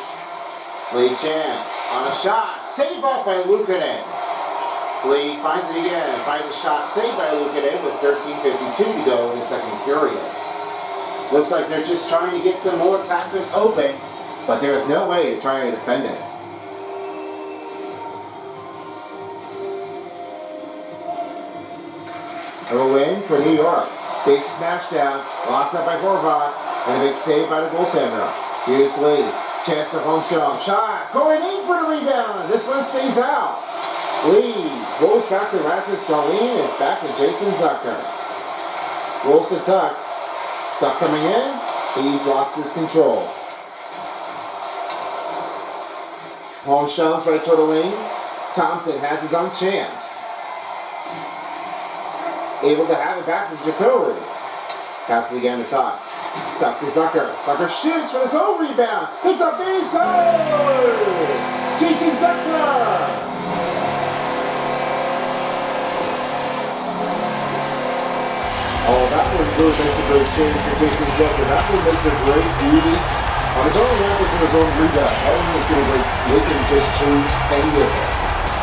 Lead chance on a shot. Saved off by Luukkonen. Lee finds it again. Finds a shot saved by Luukkonen with 13:52 to go in the second period. Looks like they're just trying to get some more attackers open, but there is no way to try to defend it. A win for New York. Big smash down, locked up by Horvat, and a big save by the goaltender. Here's Lee. Chance of home show. Shot. Going in for the rebound. This one stays out. Lee rolls back to Rasmus Dahlin. It's back to Jason Zucker. Rolls to Tuck. Tuck coming in. He's lost his control. Home shows right toward the wing. Thompson has his own chance. Able to have it back to Jacoby. Passes again to Tuck. Tuck to Zucker. Zucker shoots for his own rebound. Picked up and he scores! Jason Zucker! Oh, that one really makes a great change for Jason Zucker. That one makes a great duty on his own efforts and his own rebound. That one is going to break Lincoln just choose any of it.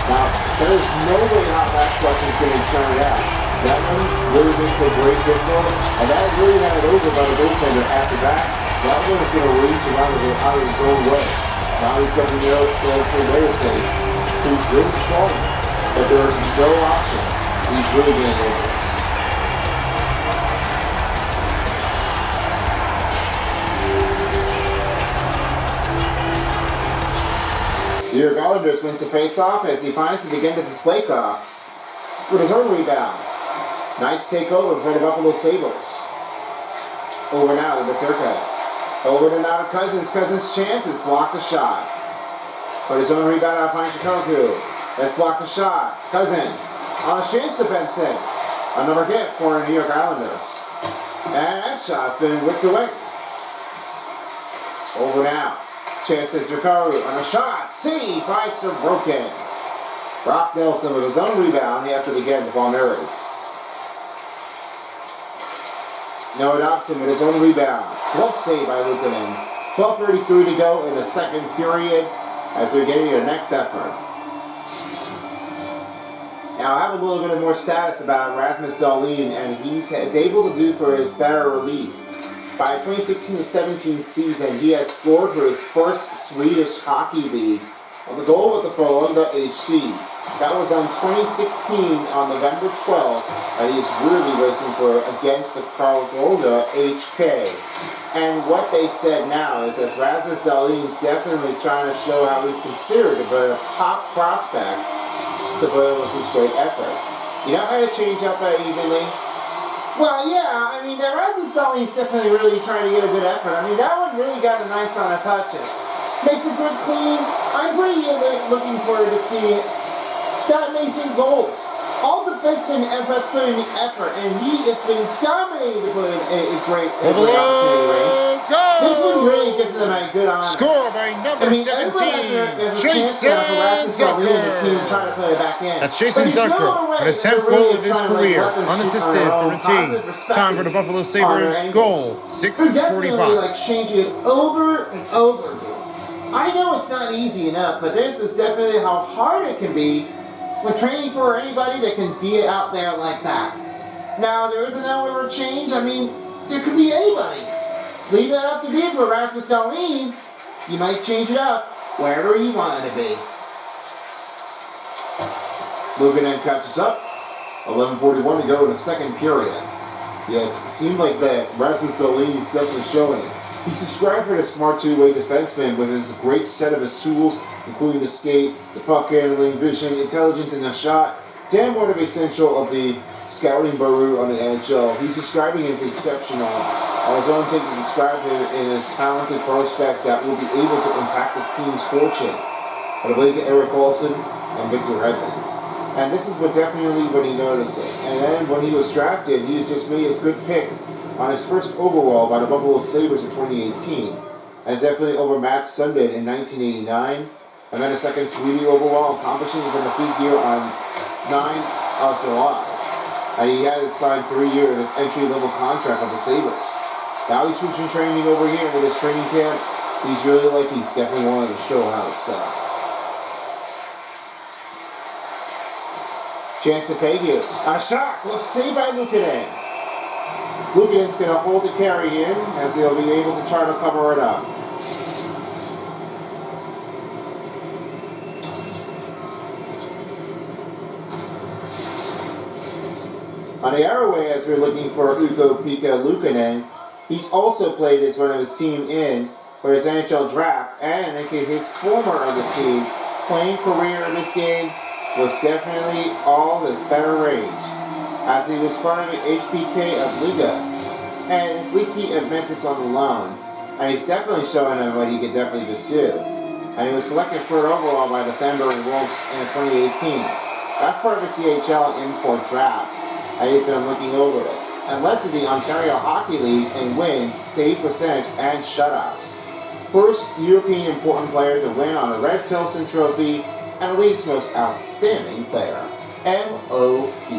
Now, there's no way how that question is going to turn out. That one really makes a great difference, and that really had it over by the goaltender after that. That one is going to reach around out of his own way. Now he's got to know for their sake. He's really strong, but there is no option. He's really going to make this. New York Islanders wins the face-off as he finds it again to Splakoff with his own rebound. Nice takeover for the Buffalo Sabres. Over now to Baturka. Over to now to Cousins. Cousins' chances. Block the shot. But his own rebound out finds Shikoku. Let's block the shot. Cousins on a chance to Benson. Another hit for the New York Islanders. And that shot's been whipped away. Over now. Chance to Jacoby on a shot. Saved by Sorokin. Brock Nelson with his own rebound. He has it again to Palmieri. Noah Dobson with his own rebound. Glove save by Luukkonen. 12:33 to go in the second period as we're getting to the next effort. Now I have a little bit more status about Rasmus Dahlin, and he's able to do for his better relief. By 2016-17 season, he has scored for his first Swedish Hockey League on the goal with the Frölunda HC. That was on 2016 on November 12th, and he's really racing for against the Frölunda HK. And what they said now is that Rasmus Dahlin's definitely trying to show how he's considered a top prospect to put in with this great effort. You know how to change up that evenly? Well, yeah, I mean, Rasmus Dahlin's definitely really trying to get a good effort. I mean, that one really got a nice on the touches. Makes a good clean. I'm pretty looking forward to seeing that amazing goals. All defensemen have put in the effort, and he has been dominating to put in a great opportunity range. This one really gives them a good honor. Score by number 17, Jason Zucker. Team trying to put it back in. That's Jason Zucker on his 10th goal of his career, unassisted for the team. Time for the Buffalo Sabres goal, 6:45. Definitely like changing it over and over again. I know it's not easy enough, but this is definitely how hard it can be when training for anybody that can be out there like that. Now, there isn't no change. I mean, there could be anybody. Leave it up to me for Rasmus Dahlin. You might change it up wherever you want it to be. Luukkonen catches up. 11:41 to go in the second period. Yes, it seemed like that Rasmus Dahlin is definitely showing He's described as a smart two-way defenseman with his great set of his tools, including the skate, the puck handling, vision, intelligence, and the shot. Damn what of essential of the scouting bureau on the NHL. He's describing him as exceptional. On his own take, he described him as talented prospect that will be able to impact his team's fortune. On the way to Eric Olson and Victor Hedman. And this is definitely what he noticed. And then when he was drafted, he was just made his good pick on his first overall by the Buffalo Sabres in 2018. And definitely over Matt Sundin in 1989. And then a second Swede overall, accomplishing even the feat here on 9th of July. And he had signed 3 years of his entry-level contract with the Sabres. Now he's switching training over here with his training camp. He's definitely wanted to show how it's done. Chance to pay you. On a shot, let's save by Luukkonen. Luukkonen's going to hold the carry in as he'll be able to try to cover it up. On the airway, as we're looking for Ukko-Pekka Luukkonen, he's also played as one of his team in for his NHL draft, and his former of the team playing career in this game was definitely all his better range, as he was part of the HPK of Liga, and his leaky of Memphis on the loan, and he's definitely showing him what he could definitely just do. And he was selected third overall by the Sabres Wolves in 2018. That's part of the CHL import draft, and he's been looking over this, and led to the Ontario Hockey League in wins, save percentage, and shutouts. First European important player to win on a Red Tilson Trophy, and the league's most outstanding player, MOP.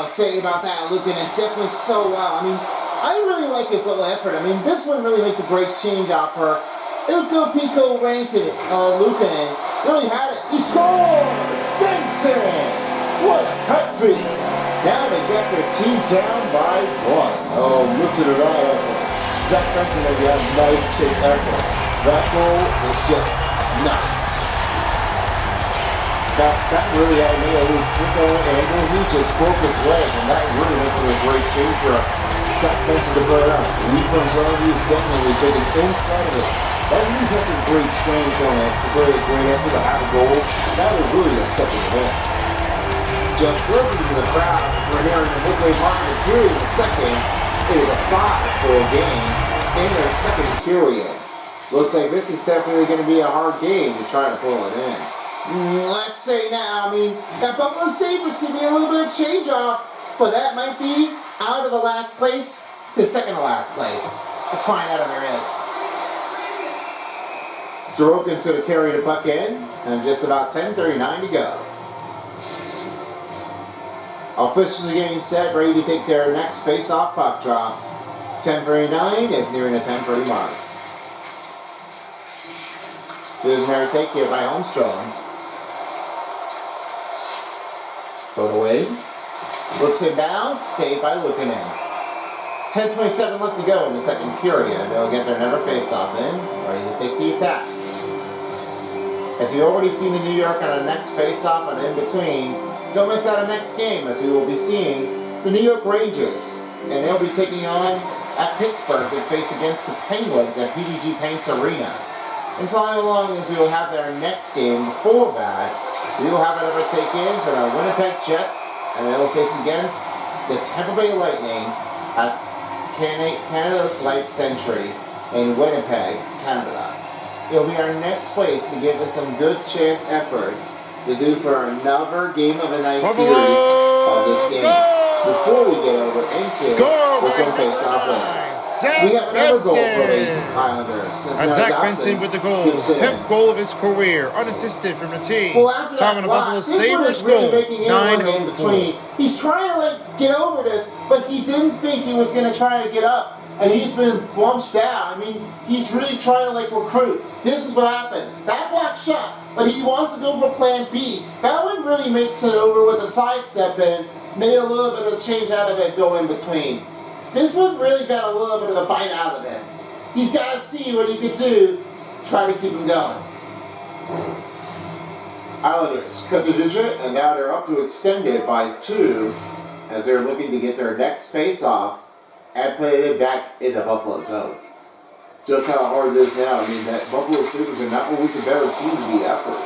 Say about that, Luukkonen's definitely so well. I mean, I really like his little effort. I mean, this one really makes a great change out for Ukko-Pekka Luukkonen. Really had it. He scores! Benson! What a cut feed! Now they get their team down by 1. Oh, listen to that effort. Zach Benson had a nice chip effort. That goal is just nice. That really had made a little sicko angle. He just broke his leg, and that really makes it a great change for Zach Benson to put it up. Lee comes on, he's definitely taking inside of it. That really has some great strength on it to put a great effort to have a goal. That was really a step in the win. Just listening to the crowd as we're here in the midway mark of the period in the second. It is a 5-4 game in their second period. Looks like this is definitely going to be a hard game to try to pull it in. Let's say now, I mean, that Buffalo Sabres can be a little bit of change off, but that might be out of the last place to second to last place. Let's find out if there is. Sorokin's going to carry the puck in, and just about 10:39 to go. Officials are getting set, ready to take their next face-off puck drop. 10:39 is nearing the 10:30 mark. There's another take here by Holmstrom. Throw it away. Looks inbound, saved by Luukkonen. 10:27 left to go in the second period. They'll get their another face-off in, ready to take the attack. As we already seen in New York on our next face-off and in between, don't miss out on next game, as we will be seeing the New York Rangers, and they'll be taking on at Pittsburgh and face against the Penguins at PDG Paints Arena. And following along as we will have their next game before that, we will have another take in for the Winnipeg Jets, and they will face against the Tampa Bay Lightning at Canada's Life Century in Winnipeg, Canada. It'll be our next place to give us some good chance effort to do for another game of the night series of this game. Before we get over into what's on face-off wins. We have another goal for the Islanders. And Zach Benson with the goals. 10th goal of his career, unassisted from the team. Well, after Time on that the Buffalo block, Sabres really goal. making inroad in between. He's trying to get over this, but he didn't think he was going to try to get up. And he's been bumped down. I mean, he's really trying to recruit. This is what happened. That block shot, but he wants to go for plan B. That one really makes it over with a sidestep in. Made a little bit of change out of it go in between. This one really got a little bit of a bite out of it. He's got to see what he could do, try to keep him going. Islanders cut the digit, and now they're up to extend it by 2 as they're looking to get their next face-off and play it back in the Buffalo zone. just how hard it is now. I mean, that Buffalo Sabres are not always a better team to be after.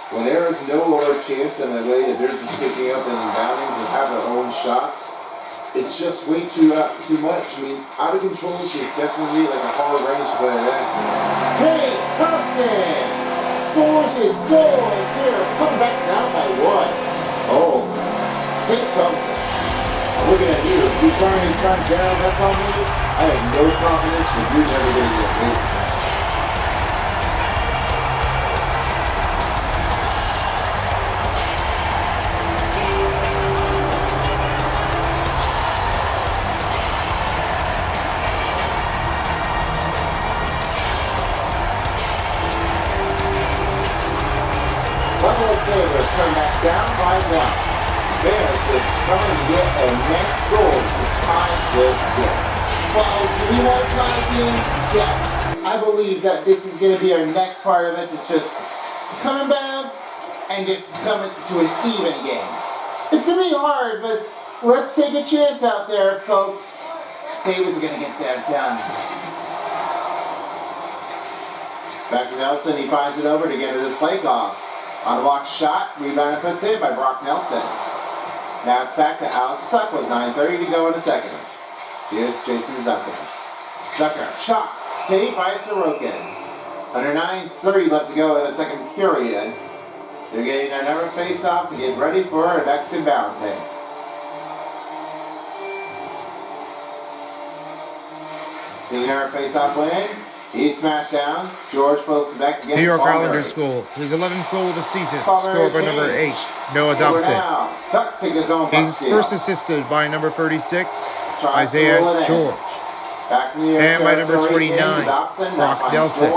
When there is no lower chance in the way that they're just picking up and inbounding to have their own shots, it's just way too much. I mean, out of control is definitely like a hard range to play that. Jake Thompson scores his goal here, come back down by 1. Oh, Jake Thompson. Looking at you, you trying to down that's on me? I have no confidence that you're never going to get away from this. Buffalo Sabres come back down by 1. They're just trying to get a next goal to tie this game. Well, do we want to tie the game? Yes. I believe that this is going to be our next part of it. It's just coming back and just coming to an even game. It's going to be hard, but let's take a chance out there, folks. Sabres are going to get that done. Back to Nelson, he finds it over to get to this play off. On the block shot, rebound and puts in by Brock Nelson. Now it's back to Alex Tuck with 9:30 to go in the second. Here's Jason Zucker. Zucker, shot, saved by Sorokin. Under 9:30 left to go in the second period. They're getting their number face-off to get ready for an next inbound take. The number face-off win. He's smashed down. George posts back again. New York Islanders goal. His 11th goal of the season, scored by number 8, Noah Dobson. Tuck to his own He's first assisted by number 36, Isaiah George. And by number 29, Brock Nelson.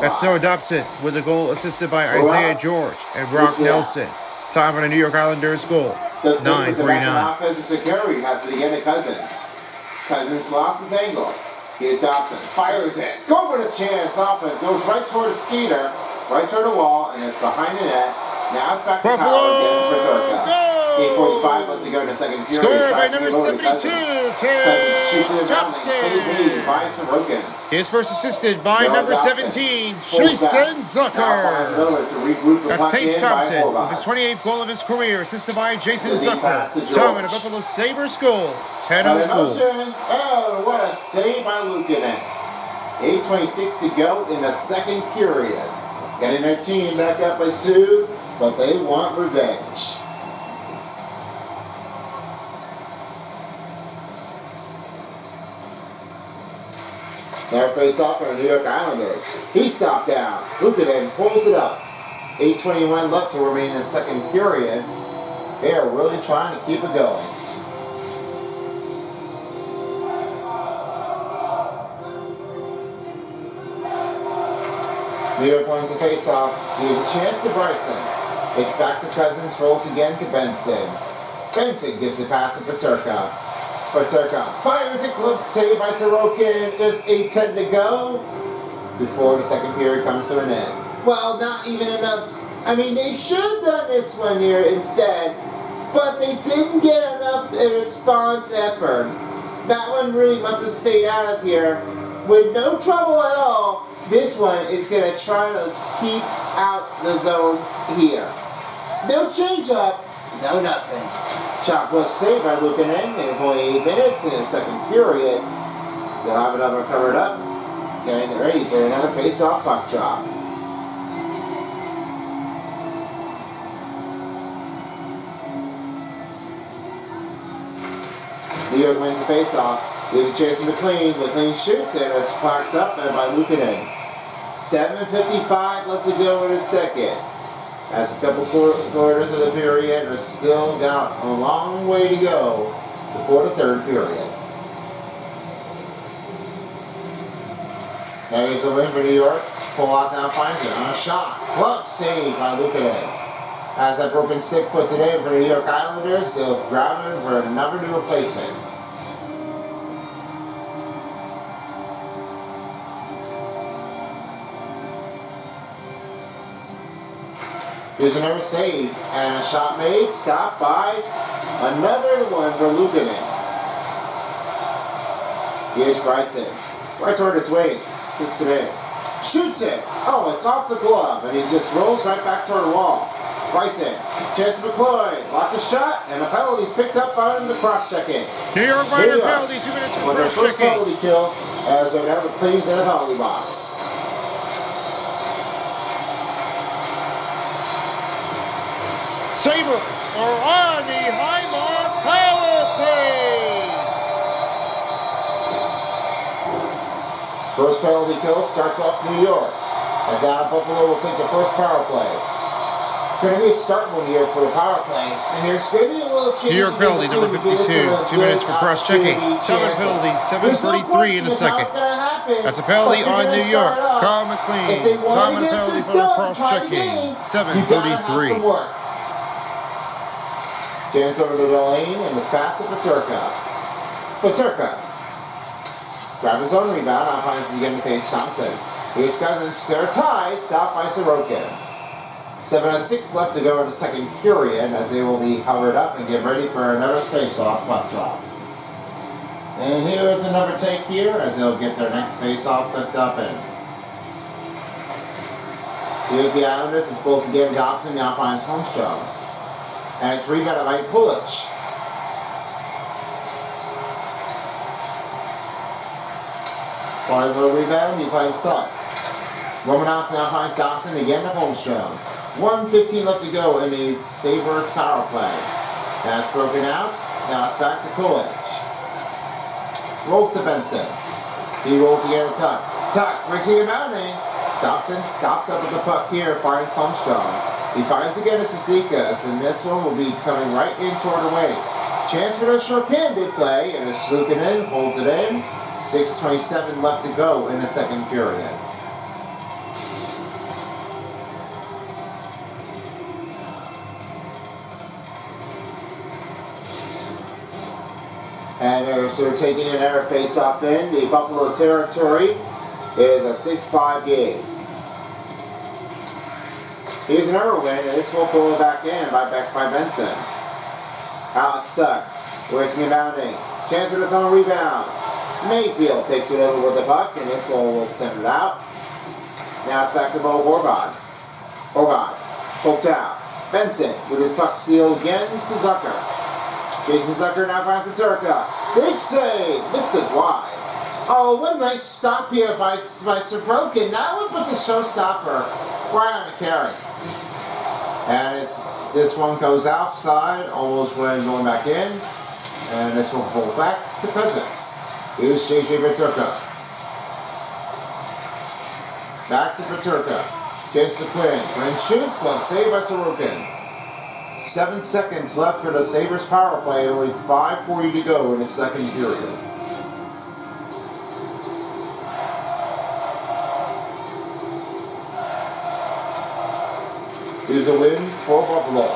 That's Noah Dobson with a goal assisted by Isaiah George and Brock Nelson. Time on a New York Islanders goal, 9:39. Offensive security has to get to Cousins. Cousins lost his angle. Here's Dobson, fires it, go for the chance, off it, goes right toward the skater, right toward the wall, and it's behind the net. Now it's back to Power again for Berserka. 8:45 left to go in the second period. Scored by number 72, Cousins shoots it around, saved by Sorokin. His first assisted by number 17, Jason Zucker. That's Tage Thompson with his 28th goal of his career, assisted by Jason Zucker. Time at a Buffalo Sabres goal, 10:04. Oh, what a save by Luukkonen. 8:26 to go in the second period. Getting their team back up by 2, but they want revenge. Their face-off are the New York Islanders. He stopped down. Luukkonen pulls it up. 8:21 left to remain in the second period. They are really trying to keep it going. New York wins the face-off. Here's a chance to Bryson. It's back to Cousins, rolls again to Benson. Benson gives the pass to Peterka. Peterka fires it, close save by Sorokin. There's 8:10 to go before the second period comes to an end. Well, not even enough. I mean, they should have done this one here instead, but they didn't get enough response effort. That one really must have stayed out of here with no trouble at all. This one is going to try to keep out the zones here. No change up, no nothing. Shot was saved by Luukkonen in only 8 minutes in the second period. They'll have it up covered up, getting it ready for another face-off puck drop. New York wins the face-off. There's a chance in McLean. McLean shoots it. It's packed up by Luukkonen. 7:55 left to go in a second. That's a couple quarters of the period. We've still got a long way to go before the third period. Now here's the win for New York. Pollock now finds it on a shot. Close save by Luukkonen. As that broken stick puts it in for the New York Islanders, they'll grab him for another new replacement. Here's another save, and a shot made, stopped by another one for Luukkonen. Here's Bryson. Right toward his wing. Sticks it in. Shoots it. Oh, it's off the glove. And he just rolls right back toward the wall. Bryson. Chance of McCloy. Block the shot. And the penalty's picked up on the cross-checking. New York minor penalty, 2 minutes for With their first cross-checking. penalty kill as they're never cleans in the penalty box. Sabres are on the Highmark power play. First penalty kill starts off New York. As out Buffalo will take the first power play. Going to be a start one here for the power play. And there's going to be a little change. New York penalty, number 52. 2 minutes for cross-checking. Time penalty, 7:33 in the second. That's a penalty on New York. Kyle McLean. Time and penalty for the cross-checking. 7:33. Chance over to Delaney, and it's past to Paterka. Paterka. Grab his own rebound, now finds it again to Tage Thompson. Here's Cousins, they're tied, stopped by Sorokin. 7:06 left to go in the second period as they will be covered up and get ready for another face-off puck drop. And here's another take here as they'll get their next face-off picked up in. Here's the Islanders, it's supposed to give Dobson, now finds Holmstrom. And it's rebounded by Pulich. For a little rebound, he finds Sut. Romanoff now finds Dobson again to Holmstrom. 1:15 left to go in the Sabres power play. That's broken out. Now it's back to Pulich. Rolls to Benson. He rolls again to Tuck. Tuck, racing and mounting. Dobson stops up with the puck here, finds Holmstrom. He finds again to Cizikas, and this one will be coming right in toward the wing. Chance for the short-handed play, and it's looking in, holds it in. 6:27 left to go in the second period. And they're taking an air face-off in the Buffalo territory. It is a 6-5 game. Here's another win, and this will pull it back in by Benson. Alex Tuck, racing and bounding. Chance with his own rebound. Mayfield takes it over with the puck, and this one will send it out. Now it's back to Bo Horvath. Horvath, poked out. Benson with his puck steal again to Zucker. Jason Zucker now finds Paterka. Big save, missed it wide. Oh, what a nice stop here by Sorokin. That one puts a showstopper right on the carry. And this one goes outside, almost when going back in. And this will pull back to Cousins. Here's JJ Paterka. Back to Paterka. Chance to Quinn. Quinn shoots, but saved by Sorokin. 7 seconds left for the Sabres power play. Only 5:40 to go in the second period. Here's a win for Buffalo.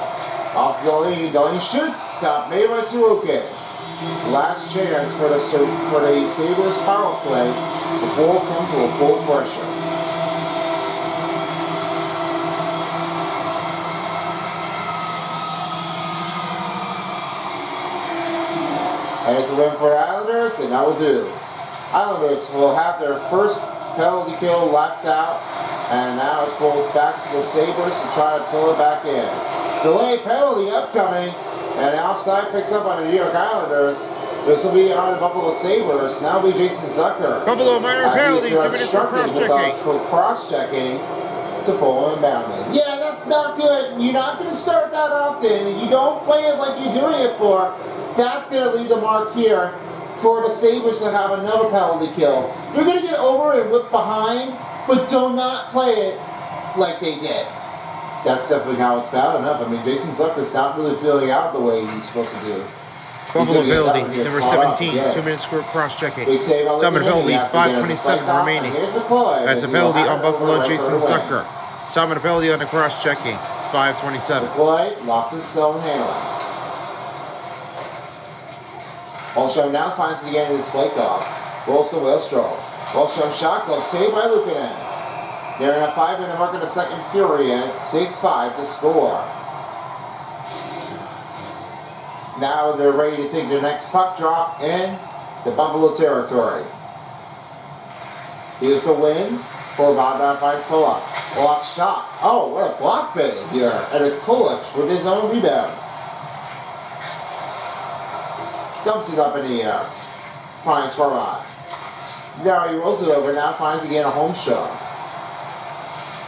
Off Delaney shoots, stop made by Sorokin. Last chance for the Sabres power play before it comes to a full pressure. And it's a win for the Islanders, and that will do. Islanders will have their first penalty kill left out, and now it pulls back to the Sabres to try to pull it back in. Delay penalty upcoming, and outside picks up on the New York Islanders. This will be on the Buffalo Sabres. Now will be Jason Zucker. Buffalo minor penalty, 2 minutes for cross-checking. Cross-checking to pull and bounding. Yeah, that's not good. You're not going to start that often. You don't play it like you're doing it for. That's going to leave the mark here for the Sabres to have another penalty kill. They're going to get over and whip behind, but do not play it like they did. That's definitely how it's bad enough. I mean, Jason Zucker's not really feeling out the way he's supposed to do. Buffalo penalty, number 17, 2 minutes for cross-checking. Time and penalty, 5:27 remaining. That's a penalty on Buffalo, Jason Zucker. Time and penalty on the cross-checking, 5:27. McCloy lost his zone handling. Holmstrom now finds it again in his flake off. Rolls to Wahlstrom. Wahlstrom shot goes saved by Luukkonen. They're in a 5-minute mark in the second period. 6-5 to score. Now they're ready to take their next puck drop in the Buffalo territory. Here's the win. Horvat now finds Pollock. Pollock's shot. Oh, what a block bait here. And it's Pollock with his own rebound. Dumps it up in the air. Finds Horvat. Now he rolls it over. Now finds again a Holmstrom.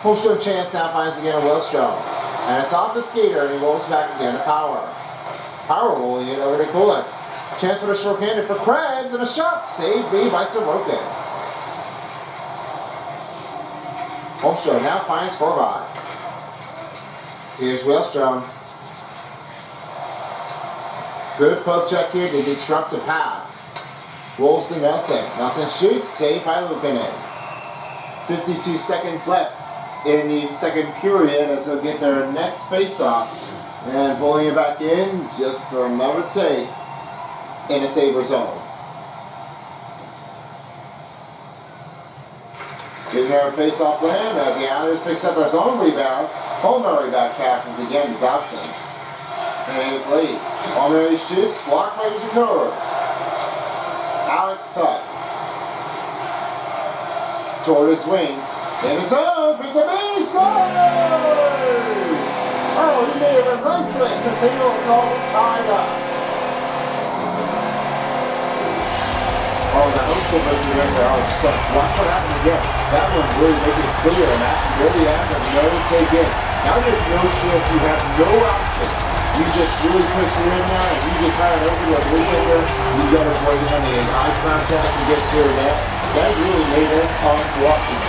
Holmstrom chance now finds again a Wellstrom. And it's off the skater and he rolls back again to Power. Power rolling it over to Pollock. Chance for the short-handed for Krebs and a shot saved by Sorokin. Holmstrom now finds Horvat. Here's Wellstrom. Good poke check here to disrupt the pass. Rolls to Nelson. Nelson shoots, saved by Luukkonen. 52 seconds left in the second period as they'll get their next face-off. And pulling it back in just for another take in a Sabre zone. Here's another face-off win as the Islanders picks up his own rebound. Palmieri back passes again to Dobson. And it's late. Palmieri shoots, blocked by Jakar. Alex Tuck. Toward his wing. In his zone, pick the base, scores! Oh, he made a relentless as they all tied up. Oh, the Hustle makes it right there. Oh, stuck. Watch what happened again. That one really made it clear, and that really happened. No take in. Now there's no chance you have no outfit. You just really push it in there, and you just had it over to a goaltender. You got to break it on the eye contact to get to the net. That really made it unblocking.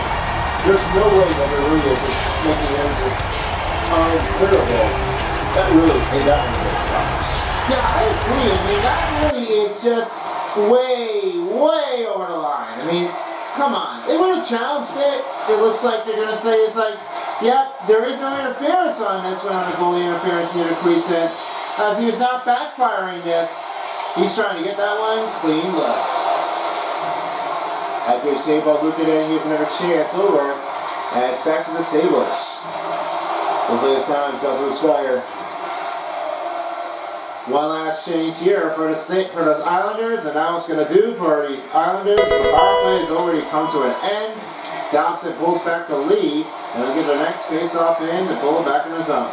There's no way that they're really just making him just unclearable. That really paid out in the Sabres. Yeah, I agree. I mean, that really is just way over the line. I mean, come on. They would have challenged it. It looks like they're going to say it's like, yep, there is no interference on this one, on the goalie interference near the crease in. As he is not backfiring this, he's trying to get that one cleaned up. After a save by Luukkonen, here's another chance over. And it's back to the Sabres. Looks like it's time fell to expire. One last change here for the Islanders, and now what's going to do for the Islanders, the power play has already come to an end. Dobson pulls back to Lee, and they'll get their next face-off in to pull it back in the zone.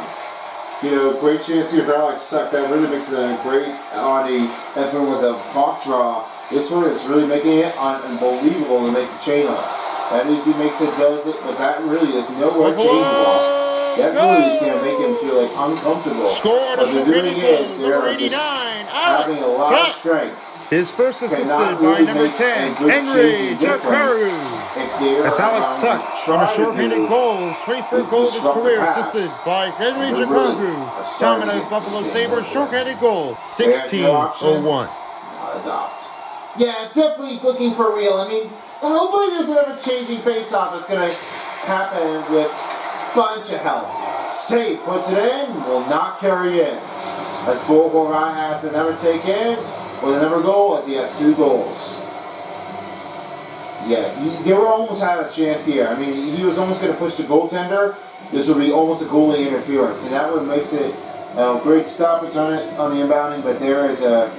You know, great chance here for Alex Tuck. That really makes it a great on the effort with a puck draw. This one is really making it unbelievable to make the chain up. That easy makes it, does it, but that really is nowhere changeable. That really is going to make him feel like uncomfortable. Score what they're doing is they're just having a lot of strength. His first assisted by number 10, Henry Jakaru. That's Alex Tuck on a short-handed goal, 24th goal of his career, assisted by Henry Jakaru. Time at Buffalo Sabres short-handed goal, 16:01. Yeah, definitely looking for real. I mean, hopefully there's another changing face-off that's going to happen with bunch of help. Safe puts it in, will not carry in. As Bo Horvat has to never take in, with another goal as he has 2 goals. Yeah, they were almost had a chance here. I mean, he was almost going to push the goaltender. This would be almost a goalie interference, and that one makes it a great stoppage on it on the inbounding. But there is a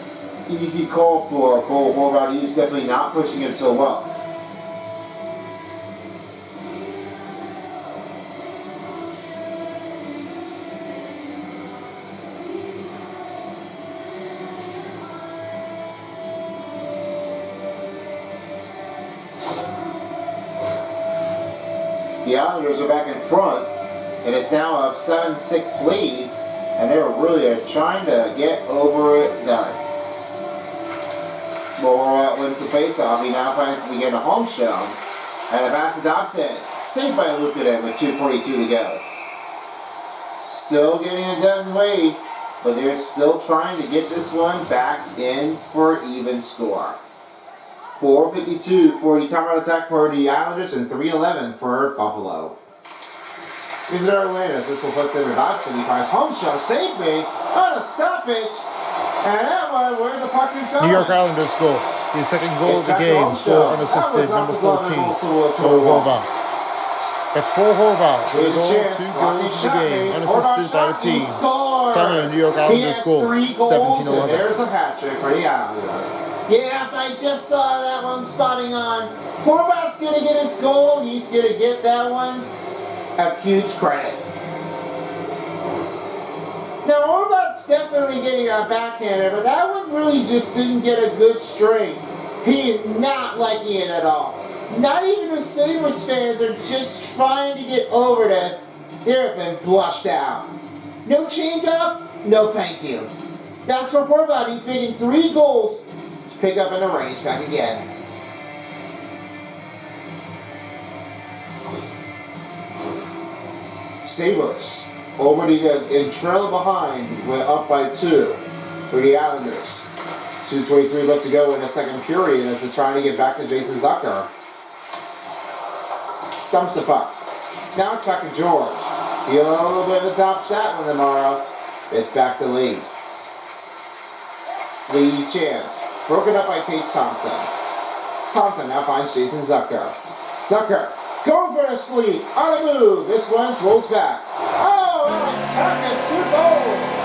easy call for Bo Horvat. He's definitely not pushing it so well. The Islanders are back in front, and it's now a 7-6 lead, and they're really trying to get over it done. Moore wins the faceoff. He now finds it again to Holmstrom, and the pass to Dobson, saved by Luukkonen with 2:42 to go. Still getting it done late, but they're still trying to get this one back in for an even score. 4:52 for the timeout attack for the Islanders and 3:11 for Buffalo. Here's another win as this one puts in Dobson. He finds Holmstrom, save me on a stoppage. And that one where the puck is going. New York Islanders goal. His second goal of the game, score unassisted, number 14, Bo Horvat. That's Bo Horvat with a goal, 2 goals in the game, unassisted by the team. Time of the New York Islanders goal, 17-11. There's the hat trick for the Islanders. Yeah, I just saw that one spotting on. Horvat's gonna get his goal. He's gonna get that one a huge credit. Now, Horvat's definitely getting a backhander, but that one really just didn't get a good string. He is not liking it at all. Not even the Sabres fans are just trying to get over this. They've been blushed out. No change-up, no thank you. That's for Horvat. He's making 3 goals to pick up in the range back again. Sabres already in trail behind. We're up by 2 for the Islanders. 2:23 left to go in the second period as they're trying to get back to Jason Zucker. Dumps the puck. Now it's back to George. Feel a little bit of a top shot on tomorrow. It's back to Lee. Lee's chance. Broken up by Tate Thompson. Thompson now finds Jason Zucker. Zucker going for a sleep. On the move. This one rolls back. Oh, Alex Tuck has 2 goals.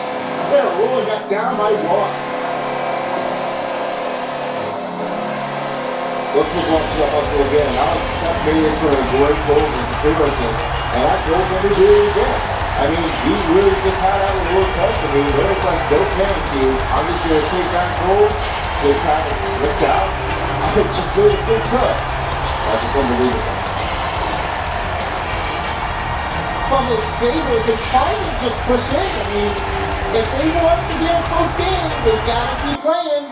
They're rolling back down by 1. Let's look up to the hustle again. Alex Tuck made this for a great goal against the Sabres, and that goaltender did it again. I mean, he really just had that a little touch. I mean, where it's like, no thank you. I'm just going to take that goal, just have it slipped out. I just made a good cut. That's just unbelievable. From the Sabres, they're trying to just push in. I mean, if they want to get a close game, they got to keep playing.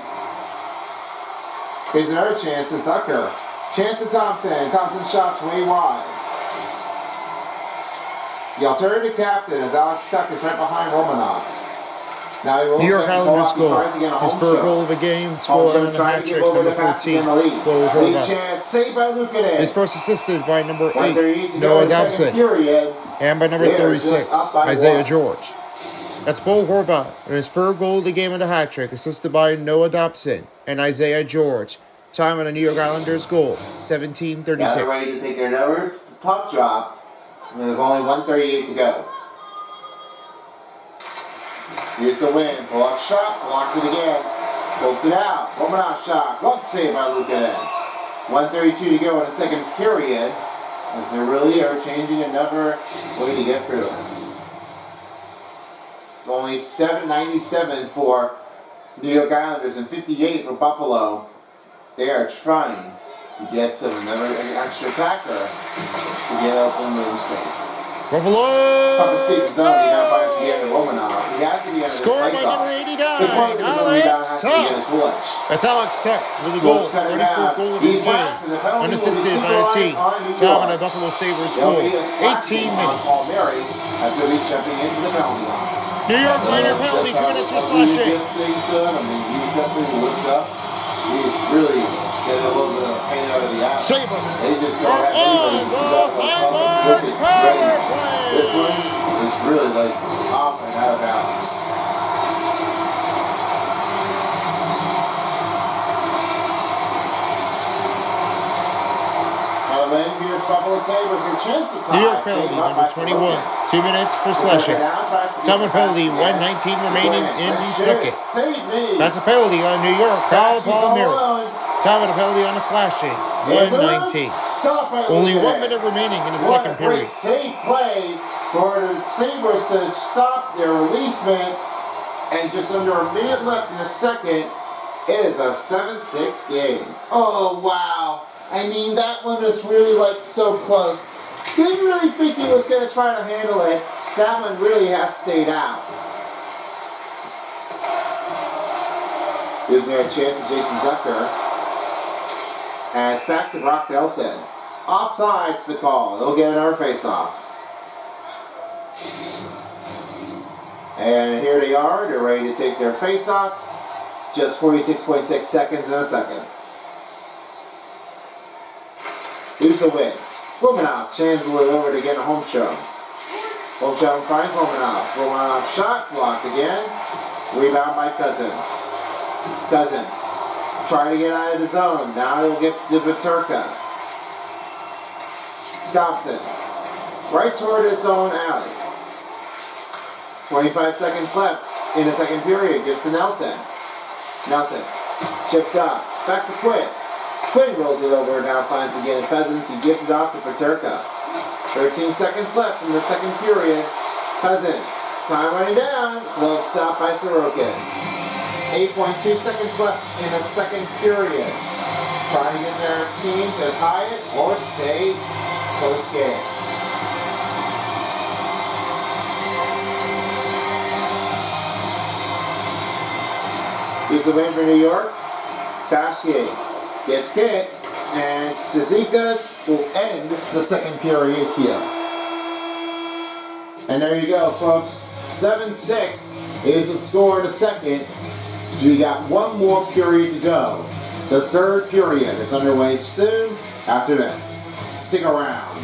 Here's another chance to Zucker. Chance to Thompson. Thompson shots way wide. The alternative captain as Alex Tuck is right behind Romanov. Now he rolls New York back and Islanders pull goal. out again, His first goal of the game, scored on a hat trick, number 14. Lead chance, saved by Lukanen. His first assisted by number 1:38 8, to go Noah in the second Dobson, period. and by number They're just 36, up by Isaiah 1. George. That's Bo Horvat, and his first goal of the game in the hat trick, assisted by Noah Dobson and Isaiah George. Time on the New York Islanders goal, 17:36. Now they're ready to take another puck drop. There's only 1:38 to go. Here's the win. Pull-up shot. Blocked it again. Poked it out. Romanov shot. Glove save by Lukanen. 1:32 to go in the second period. As they really are changing another way to get through. It's only 7.97 for New York Islanders and 58 for Buffalo. They are trying to get another extra attacker to get open room spaces. Buffalo! Puck escapes the zone. He now finds again to Romanov. He has to be under Scored by number 89, Alex Tuck. That's Alex Tuck with the goal. 24th goal of his game. Unassisted by the team. Time on the Buffalo Sabres goal. 18 minutes. Paul Mary as they'll be jumping into the penalty box. New York minor penalty, 2 minutes for slashing. Gets things done. I mean, he's definitely whipped up. He's really getting a little bit of pain out of the eye. Sabre. They just don't have anybody who's up on top. This one is really like off and out of bounds. Here's Buffalo Sabres with a chance to tie. New York penalty, number 21. 2 minutes for slashing. Time on penalty, 1:19 remaining in the second. That's a penalty on New York. Kyle Palmieri. Time on the penalty on a slashing, 1:19. Only 1 minute remaining in the second period. Safe play for the Sabres to stop their releasement, and just under a minute left in the second. It is a 7-6 game. Oh wow! I mean, that one was really like so close. Didn't really think he was going to try to handle it. That one really has stayed out. Here's another chance to Jason Zucker. And it's back to Brock Nelson. Offside's the call. They'll get another face-off. And here they are. They're ready to take their face-off. Just 46.6 seconds in a second. Here's the win. Romanov chancelled it over to get a home show. Home show finds Romanov. Romanov shot blocked again. Rebound by Cousins. Cousins trying to get out of the zone. Now he'll get to Viturka. Thompson right toward its own alley. 25 seconds left in the second period. Gets to Nelson. Nelson Chipped up. Back to Quinn. Quinn rolls it over and now finds again Cousins. He gives it off to Paterka. 13 seconds left in the second period. Cousins. Time running down. Glove stop by Sorokin. 8.2 seconds left in the second period. Trying to get their team to tie it or stay close game. Here's the win for New York. Bashke gets hit, and Cizikas will end the second period here. And there you go, folks. 7-6 is the score in the second. We got one more period to go. The third period is underway soon after this. Stick around.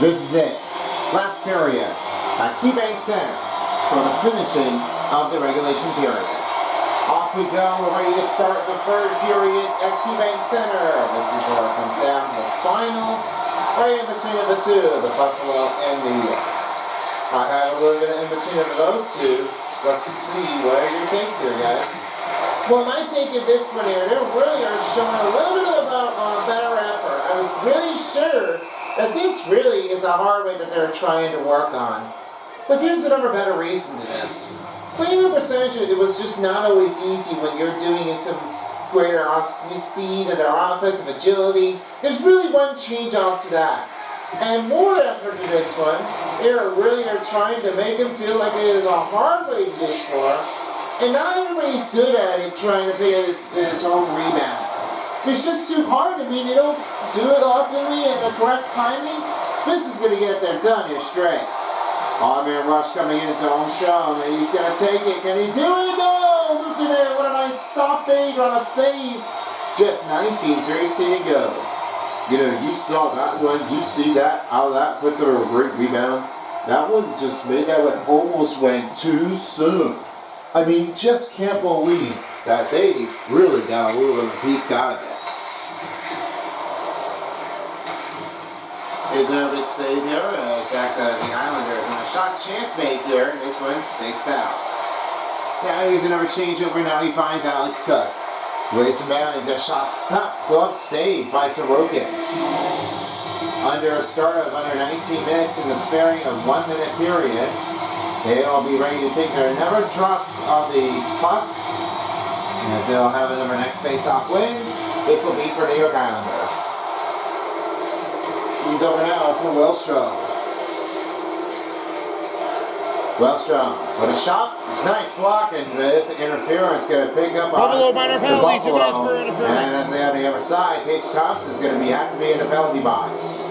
This is it. Last period at KeyBank Center for the finishing of the regulation period. Off we go. We're ready to start the third period at KeyBank Center. This is where it comes down to the final, right in between the two, the Buffalo and New York. I have a little bit in between of those two. Let's see, what are your takes here, guys? Well, my take of this one here, they really are showing a little bit of a better effort. I was really sure that this really is a hard way that they're trying to work on. But here's another better reason to this. Playing a percentage, it was just not always easy when you're doing it some greater speed and their offensive agility. There's really one change off to that. And more effort to this one, they really are trying to make him feel like it is a hard way to do it for. And not everybody's good at it, trying to pick up his own rebound. It's just too hard. I mean, you don't do it oftenly at the correct timing. This is going to get there done here straight. On-man rush coming into Armstrong, and he's going to take it. Can he do it? No! Look at that. What a nice stoppage on a save. Just 19:13 to go. You know, you saw that one. You see that, how that puts a great rebound. That one just made that one almost went too soon. I mean, just can't believe that they really got a little bit of a peek out of it. Here's another big save here. It's back to the Islanders. And a shot chance made here. This one stakes out. Yeah, here's another changeover. Now he finds Alex Tuck. Waits him down and just shot stopped. Glove saved by Sorokin. Under a start of under 19 minutes in the sparing of 1 minute period, they'll be ready to take their another drop of the puck. As they'll have another next face-off win. This will be for New York Islanders. He's over now to Wellstrom. Wellstrom with a shot. Nice block, and this interference going to pick up Buffalo minor penalty, 2 minutes for And interference. as they on the other side, Tage Thompson's going to have to be in the penalty box.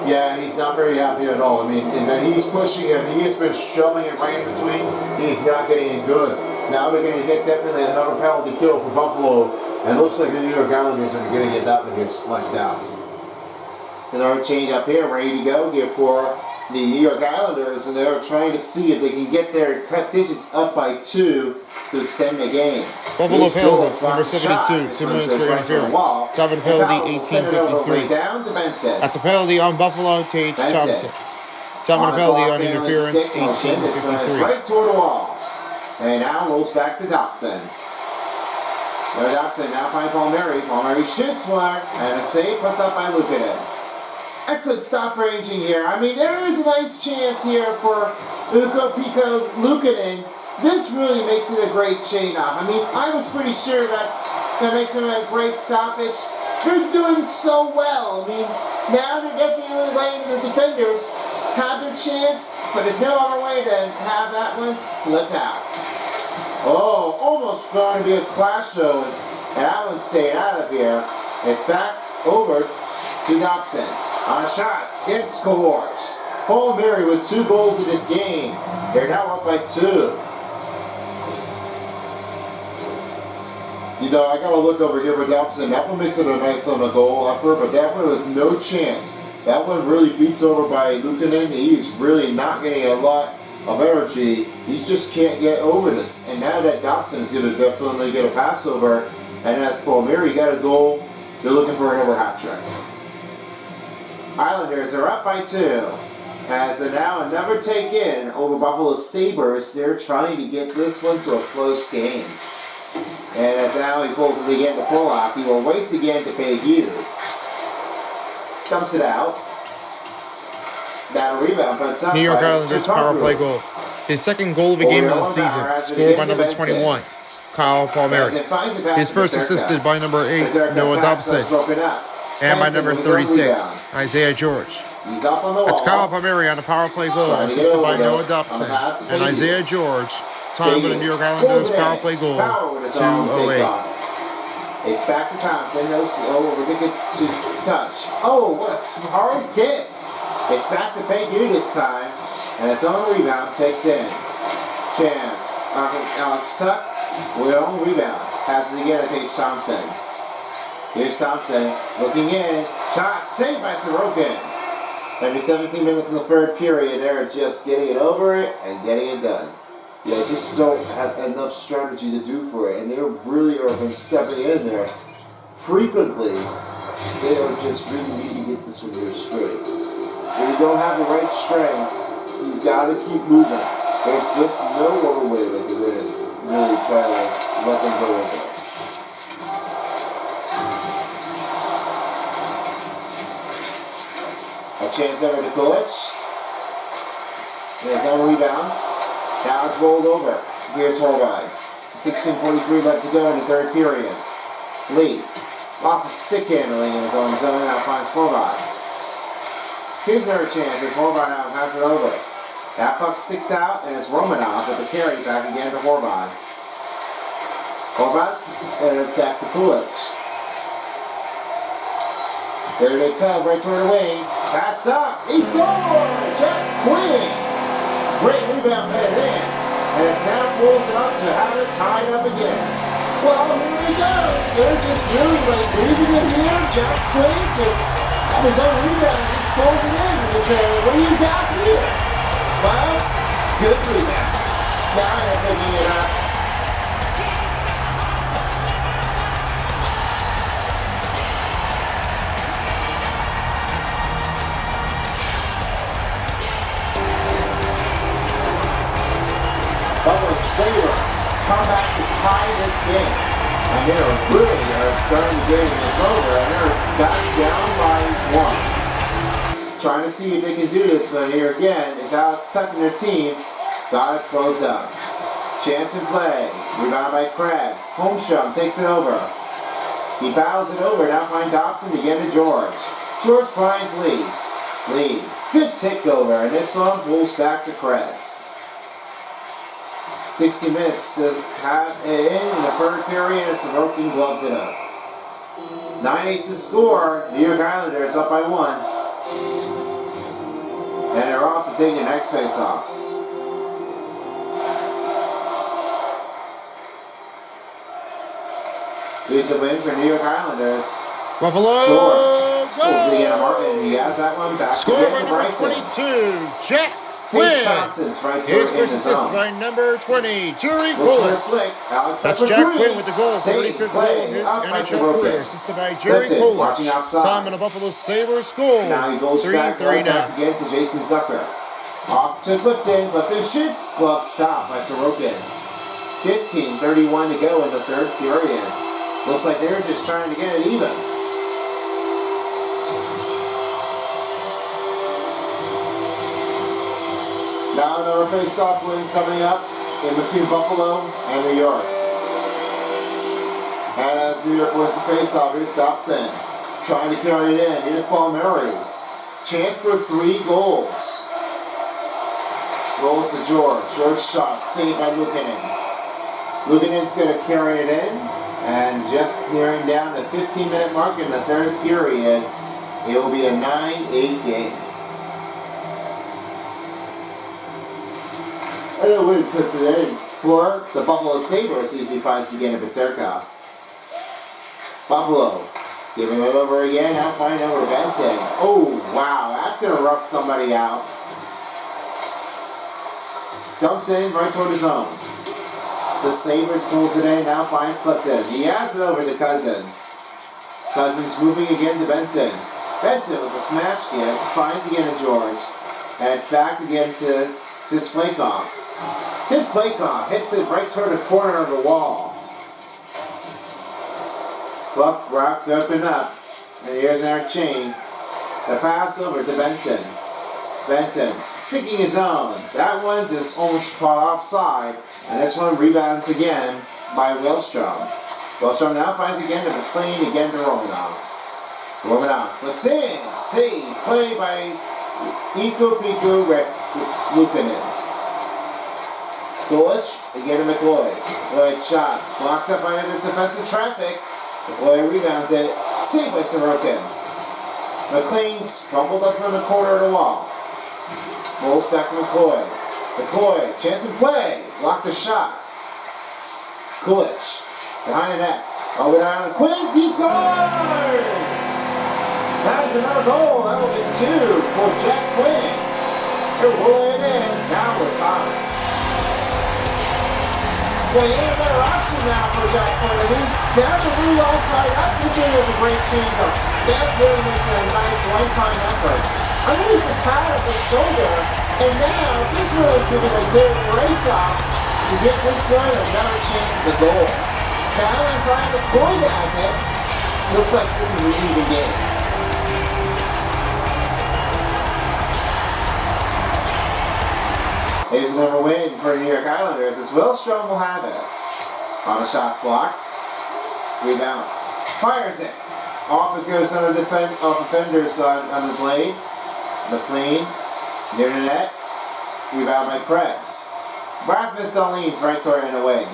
Yeah, he's not very happy at all. I mean, and then he's pushing him. He has been shoving it right in between. He's not getting it good. Now they're going to get definitely another penalty kill for Buffalo, and it looks like the New York Islanders are going to get that one here slacked out. Another change up here, ready to go here for the New York Islanders, and they're trying to see if they can get their cut digits up by 2 to extend the game. Buffalo penalty, number 72, 2 minutes for interference. Time penalty, 18:53. Down to Benson. That's a penalty on Buffalo, Tage Thompson. Time penalty on interference, 18:53. Right toward the wall. And now rolls back to Dobson. There's Dobson, now find Palmieri. Palmieri shoots one, and a save puts up by Luukkonen. Excellent stop ranging here. I mean, there is a nice chance here for Ukko-Pekka Luukkonen. This really makes it a great chain-off. I mean, I was pretty sure that makes him a great stoppage. They're doing so well. I mean, now they're definitely letting the defenders have their chance, but there's no other way to have that one slip out. Oh, almost going to be a clash though, and that one stayed out of here. It's back over to Dobson. On a shot, it scores. Palmieri with 2 goals in this game. They're now up by 2. You know, I gotta look over here with Dobson. That one makes it a nice on the goal effort, but that one was no chance. That one really beats over by Luukkonen. He's really not getting a lot of energy. He just can't get over this. And now that Dobson is gonna definitely get a pass over, and as Palmieri got a goal, they're looking for another hat trick. Islanders are up by 2. As they're now another take in over Buffalo Sabres, they're trying to get this one to a close game. And as now he pulls it again to Pollock, he will race again to pay Hugh. Dumps it out. That'll rebound, but New York Islanders power play goal. His second goal of the game of the season, scored by number 21, Kyle Palmieri. His first assisted by number 8, Noah Dobson, and by number 36, Isaiah George. He's up on the wall. That's Kyle Palmieri on the power play goal, assisted by Noah Dobson and Isaiah George. Time for the New York Islanders power play goal, 2:08. It's back to Thompson. No, ridiculous touch. Oh, what a hard kick. It's back to Pegu this time. And it's on rebound. Takes in. Chance. Alex Tuck. We're on rebound. Passes it again to Tate Thompson. Here's Thompson. Looking in. Shot saved by Sorokin. After 17 minutes in the third period, they're just getting it over it and getting it done. They just don't have enough strategy to do for it, and they really are stepping in there frequently. They are just really need to get this one here straight. When you don't have the right strength, you gotta keep moving. There's just no other way that you're gonna really try to let them go over. A chance over to Kulich. There's no rebound. Now it's rolled over. Here's Horvath. 16:43 left to go in the third period. Lee. Lots of stick handling in his own zone. Now finds Horvath. Here's another chance as Horvath now has it over. That puck sticks out and it's Romanov with the carry back again to Horvath. Horvath, and it's back to Kulich. There they come, right toward the wing. Pass up. He scores! Jack Quinn! Great rebound by Dan. And it's now pulls it up to have it tied up again. Well, here we go. They're just really like leaving it here. Jack Quinn just on his own rebound just pulls it in and say, what do you got here? Well, good rebound. Now they're picking it up. Buffalo Sabres come back to tie this game. And they're really starting to get this over. And they're back down by 1. Trying to see if they can do this one here again. If Alex Tuck and their team got it closed up. Chance in play. Rebound by Krebs. Holmstrom takes it over. He battles it over. Now finds Dobson again to George. George finds Lee. Lee. Good takeover. And this one pulls back to Krebs. 60 minutes to have it in the third period as Sorokin gloves it up. 9-8 to score. New York Islanders up by 1. And they're off to take the next face-off. Here's a win for New York Islanders. Buffalo George pulls it again to Martin. He has that one back. Score by number Bryson. 22, Jack Tate Quinn. Thompson's right to His it in first the assist zone. by number 20, Jerry Looks for a Bullis. slick. Alex That's up for Jack three. Quinn with the goal, Save 45th goal play. of his Up by NHL Sorokin. career, assisted by Jerry Lifted, watching Bullis. outside. Time in the Buffalo Sabres goal, Now he goes back, 3-3 right now. back again to Jason Zucker. Off to Clifton. Clifton shoots. Glove stop by Sorokin. 15:31 to go in the third period. Looks like they're just trying to get it even. Now another face-off win coming up in between Buffalo and New York. And as New York wins the face-off, here's Dobson trying to carry it in. Here's Palmieri. Chance for 3 goals. Rolls to George. George shot saved by Luukkonen. Luukkonen's going to carry it in. And just nearing down the 15-minute mark in the third period, it will be a 9-8 game. And the win puts it in for the Buffalo Sabres as he finds again at Peterka. Buffalo giving it over again, now finding over to Benson. Oh, wow, that's going to rough somebody out. Dumps in right toward his own. The Sabres pulls it in, now finds Clifton. He has it over to Cousins. Cousins moving again to Benson. Benson with the smash gift, finds again to George. And it's back again to Splakeoff. Splakeoff hits it right toward the corner of the wall. Buck wrapped up and up. And here's our chain. The pass over to Benson. Benson sticking his own. That one just almost caught offside. And this one rebounds again by Wellstrom. Wellstrom now finds again to McLean, again to Romanov. Romanov slips in. Save. Play by Iko Piku Lukanen. Gulich again to McLeod. McLeod shots. Blocked up by the defensive traffic. McLeod rebounds it. Saved by Sorokin. McLean's fumbled up on the corner of the wall. Rolls back to McCoy. McCoy, chance of play. Blocked the shot. Gulich behind the net. Over down to Quinn. He scores! That is another goal. That will be 2 for Jack Quinn. They're rolling it in. Now we're tied. Well, you ain't a better option now for Jack Quinn. I mean, now the really all tied up. This one was a great change-up. That really makes a nice one-time effort. Underneath the pad of the shoulder, and now this one is giving a good race-off to get this one a better chance at the goal. Now as Ryan McCoy has it, looks like this is an even game. Here's another win for the New York Islanders as Wellstrom will have it. On the shots blocked. Rebound. Fires it. Off it goes on the defenders on the blade. McLean. Near the net. Rebound by Krebs. Rasmus Dahlin's right toward in the wing.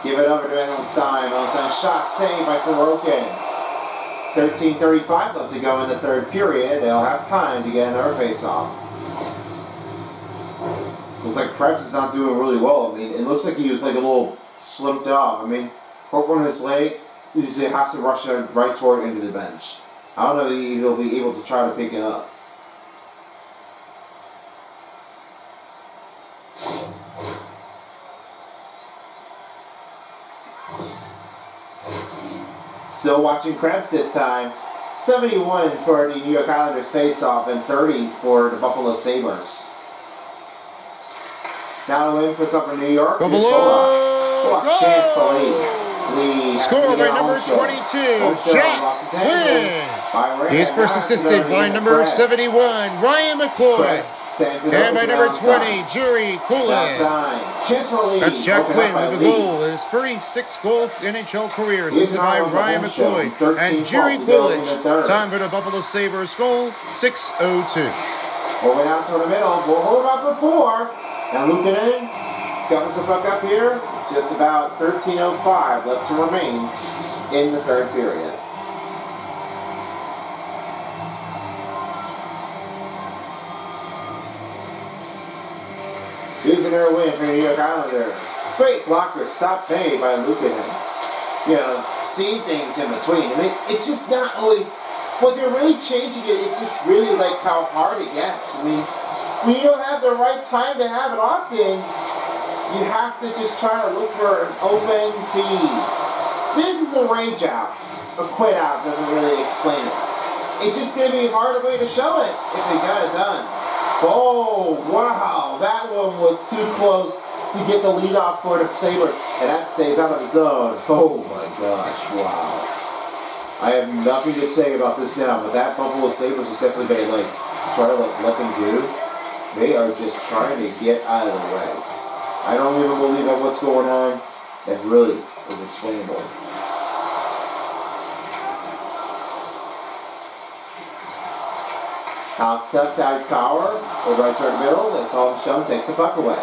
Give it over to Ellenstein. Ellenstein shot saved by Sorokin. 13:35 left to go in the third period. They'll have time to get another face-off. Looks like Krebs is not doing really well. I mean, it looks like he was like a little slipped off. I mean, broke one of his leg. He has to rush right toward into the bench. I don't know if he'll be able to try to pick it up. Still watching Krebs this time. 71 for the New York Islanders face-off and 30 for the Buffalo Sabres. Now the win puts up for New York. Bullock chance to lead. Score by number 22, Jack Quinn. He is first assisted by number 71, Ryan McCoy. And by number 20, Jerry Coolin. That's Jack Quinn with a goal in his 36th goal NHL career, assisted by Ryan McCoy and Jerry Coolidge. Time for the Buffalo Sabres goal, 6:02. Over down toward the middle, we'll hold up for 4. Now Lukanen covers the puck up here. Just about 13:05 left to remain in the third period. Here's another win for the New York Islanders. Great blocker, stop made by Lukanen. You know, seeing things in between. I mean, it's just not always, when they're really changing it, it's just really like how hard it gets. I mean, when you don't have the right time to have it often, you have to just try to look for an open feed. This is a rage out. A quit out doesn't really explain it. It's just going to be a harder way to show it if they got it done. Oh, wow. That one was too close to get the lead off for the Sabres. And that stays out of the zone. Oh my gosh, wow. I have nothing to say about this now, but that Buffalo Sabres is definitely going to try to let them do. They are just trying to get out of the way. I don't even believe that what's going on. That really is explainable. Alex Tuck ties power. Over right toward the middle. As Holmstrom takes the puck away.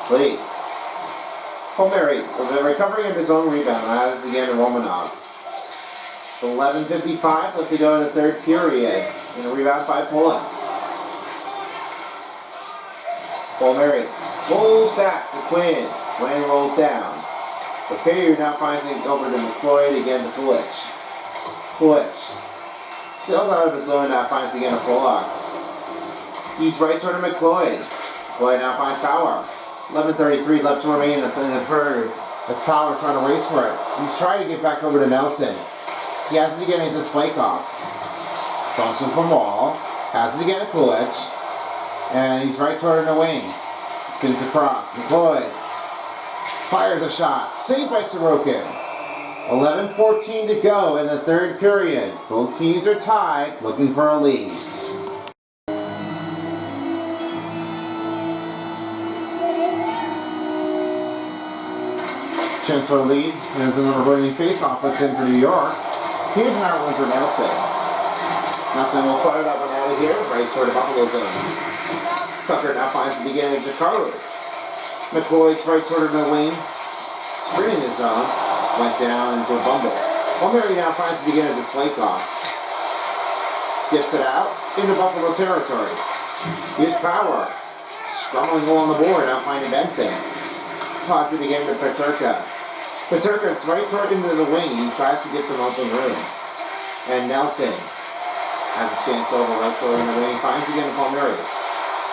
Lead. Palmieri with the recovery of his own rebound. As again to Romanov. 11:55 left to go in the third period. And a rebound by Pollock. Palmieri rolls back to Quinn. Quinn rolls down. Papier now finds it over to McCoy, again to Kulich. Kulich. Still out of his zone, now finds again to Pollock. He's right toward McCoy. McCoy now finds Power. 11:33 left to remain in the third. That's Power trying to race for it. He's trying to get back over to Nelson. He has to get into this Splakeoff. Thompson from Wall. Has it again at Coolidge. And he's right toward the wing. Spins across. McLeod fires a shot. Saved by Sorokin. 11:14 to go in the third period. Both teams are tied, looking for a lead. Chance for a lead as the number winning faceoff puts in for New York. Here's an hour win for Nelson. Nelson will fire that one out of here, right toward the Buffalo zone. Tucker now finds the beginning of Jakarta. McCoy's right toward the wing, sprinting the zone, went down into a bumble. Palmieri now finds the beginning of the slate off. Dips it out into Buffalo territory. Here's Power. Scrambling along the board, now finding Benson. Toss it again to Peterka. Peterka's right toward into the wing. He tries to get some open room. And Nelson has a chance over right toward in the wing. Finds again to Palmieri.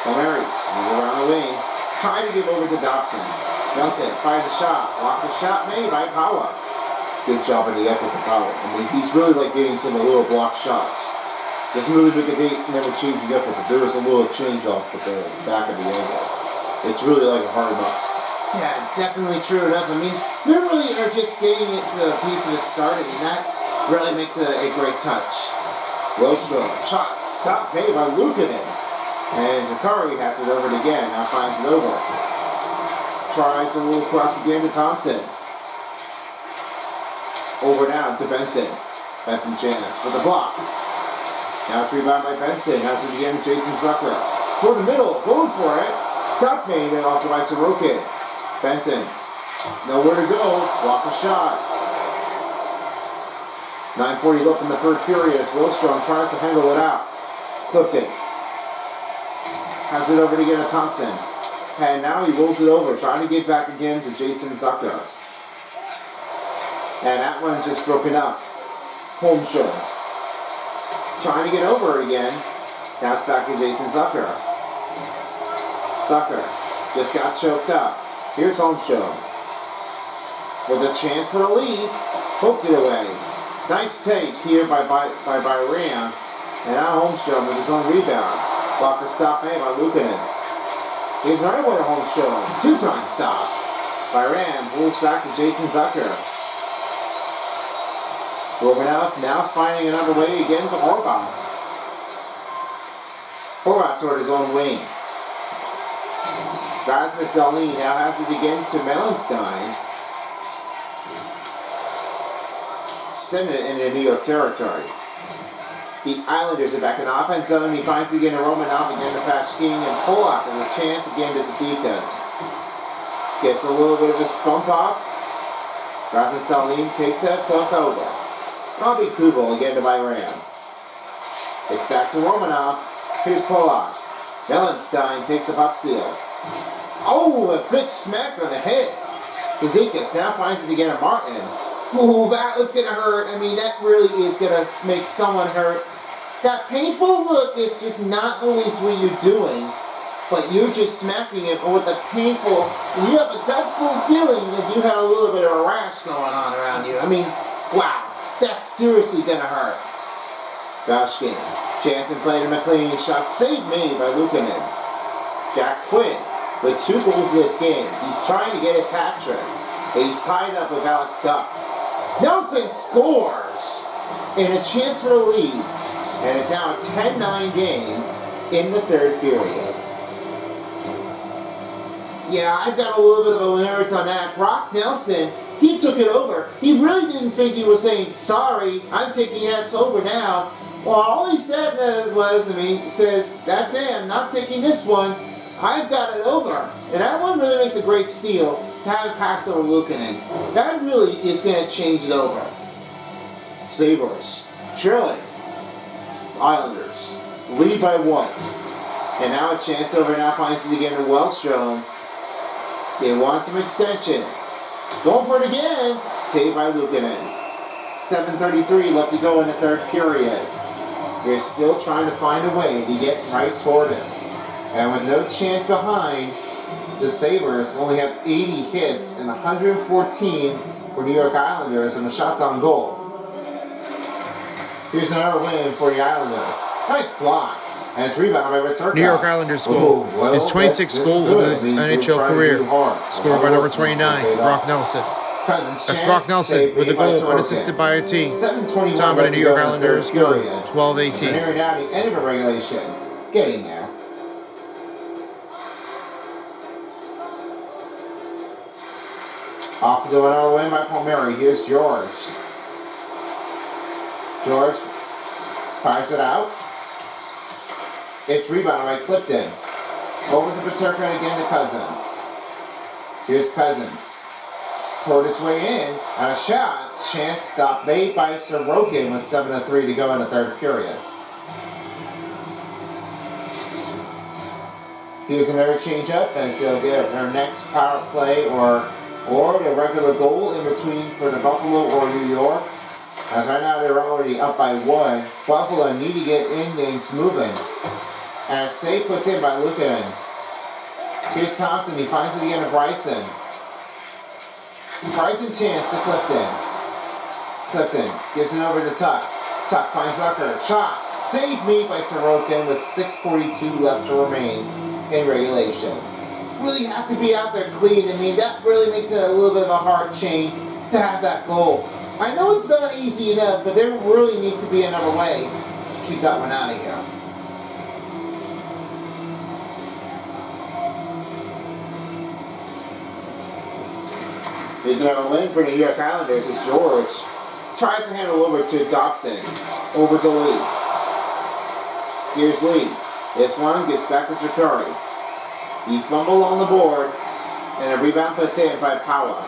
Palmieri moves around the wing. Trying to give over to Dobson. Nelson fires a shot. Block the shot made by Power. Good job in the effort for Power. I mean, he's really like getting some little block shots. Doesn't really make a date, never change the effort, but there is a little change off with the back of the angle. It's really like a hard must. Yeah, definitely true enough. I mean, we really are just getting it to a piece of it started, and that really makes it a great touch. Wilstrom, shot stop made by Luukkonen. And Jakari has it over it again, now finds it over. Tries a little cross again to Thompson. Over now to Benson. Benson chance for the block. Now it's rebounded by Benson, has it again to Jason Zucker. Toward the middle, going for it. Stop made off by Sorokin. Benson, nowhere to go, block a shot. 9:40 left in the third period as Wilstrom tries to handle it out. Clifton has it over to again to Thompson. And now he rolls it over, trying to get back again to Jason Zucker. And that one's just broken up. Holmstrom trying to get over it again. Now it's back to Jason Zucker. Zucker just got choked up. Here's Holmstrom with a chance for the lead. Poked it away. Nice take here by Ram. And now Holmstrom with his own rebound. Blocker stop made by Luukkonen. Here's another one to Holmstrom. Two-time stop by Ram. Pulls back to Jason Zucker. Gorbanov now finding another way again to Horvath. Horvath toward his own wing. Rasmus Dahlin now has it again to Melenstein. Send it into New York territory. The Islanders are back in the offense zone. He finds it again to Romanov, again to Pashkin, and Polak with his chance again to Zizekas. Gets a little bit of a spump off. Rasmus Dahlin takes that puck over. Robbie Kubel again to Byram. It's back to Romanov. Here's Polak. Melenstein takes a puck seal. Oh, a big smack on the head. Zizekas now finds it again to Martin. Ooh, that was going to hurt. I mean, that really is going to make someone hurt. That painful look is just not always what you're doing, but you're just smacking it with the painful, and you have a gut feeling that you had a little bit of a rash going on around you. I mean, wow, that's seriously going to hurt. Gashkin, chance and play to McLean, shot saved made by Luukkonen. Jack Quinn with 2 goals in this game. He's trying to get his hat trick, but he's tied up with Alex Tuck. Nelson scores and a chance for the lead, and it's now a 10-9 game in the third period. Yeah, I've got a little bit of a nerves on that. Brock Nelson, he took it over. He really didn't think he was saying, sorry, I'm taking that over now. Well, all he said was, he says, that's it, I'm not taking this one. I've got it over. And that one really makes a great steal to have it pass over Luukkonen. That really is going to change it over. Sabres trailing. Islanders lead by 1. And now a chance over, now finds it again to Wellstrom. They want some extension. Going for it again. Saved by Luukkonen. 7:33 left to go in the third period. They're still trying to find a way to get right toward him. And with no chance behind, the Sabres only have 80 hits and 114 for New York Islanders and the shots on goal. Here's another win for the Islanders. Nice block. And it's rebounded by Ritz New York Islanders goal. His 26th goal of his NHL career. Scored by number 29, Brock Nelson. That's Brock Nelson with the goal, unassisted by a team. Time by the New York Islanders goal, 12-18. Nearing now the end of the regulation. Getting there. Off to another win by Palmieri. Here's George. George fires it out. It's rebounded by Clifton. Over to Paterka and again to Cousins. Here's Cousins. Toward his way in. And a shot. Chance stop made by Sorokin with 7:03 to go in the third period. Here's another change-up as he'll get our next power play or the regular goal in between for the Buffalo or New York. As right now they're already up by 1. Buffalo need to get in games moving. And a save puts in by Lukanen. Here's Thompson. He finds it again to Bryson. Bryson chance to Clifton. Clifton gives it over to Tuck. Tuck finds Zucker. Shot. Save made by Sorokin with 6:42 left to remain in regulation. Really have to be out there clean. I mean, that really makes it a little bit of a hard chain to have that goal. I know it's not easy enough, but there really needs to be another way to keep that one out of here. Here's another win for the New York Islanders as George tries to handle over to Dobson. Over to Lee. Here's Lee. This one gets back to Jakari. He's bumbled on the board, and a rebound puts in by Power.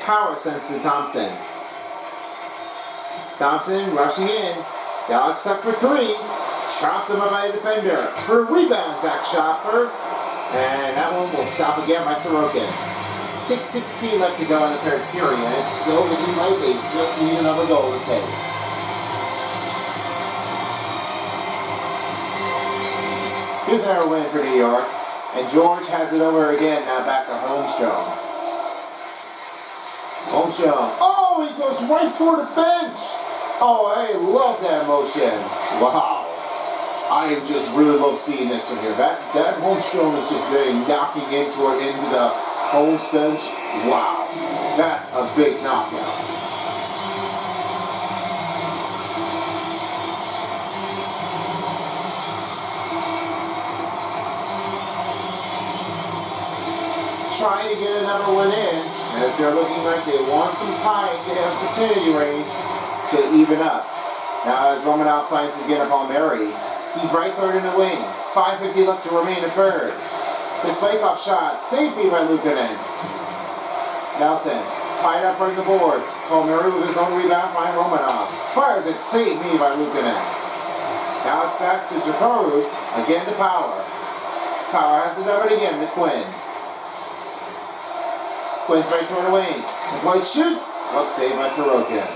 Power sends to Thompson. Thompson rushing in. Alex stuck for 3. Chopped him up by a defender. For a rebound back shopper. And that one will stop again by Sorokin. 6:16 left to go in the third period. It's still looking like they just need another goal to take. Here's another win for New York. And George has it over again, now back to Holmstrom. Holmstrom. Oh, he goes right toward the bench. Oh, I love that motion. Wow. I just really love seeing this from here. That Holmstrom is just very knocking into the Holmes bench. Wow. That's a big knockout. Trying to get another one in as they're looking like they want some time to have opportunity range to even up. Now as Romanov finds again upon Mary, he's right toward in the wing. 5:50 left to remain in third. His fake-off shot, saved by Lukanen. Nelson, tied up right the boards. Palmieri with his own rebound, find Romanov. Fires it, saved by Lukanen. Now it's back to Jakaru, again to Power. Power has it over again to Quinn. Quinn's right toward the wing. White shoots. Well, saved by Sorokin.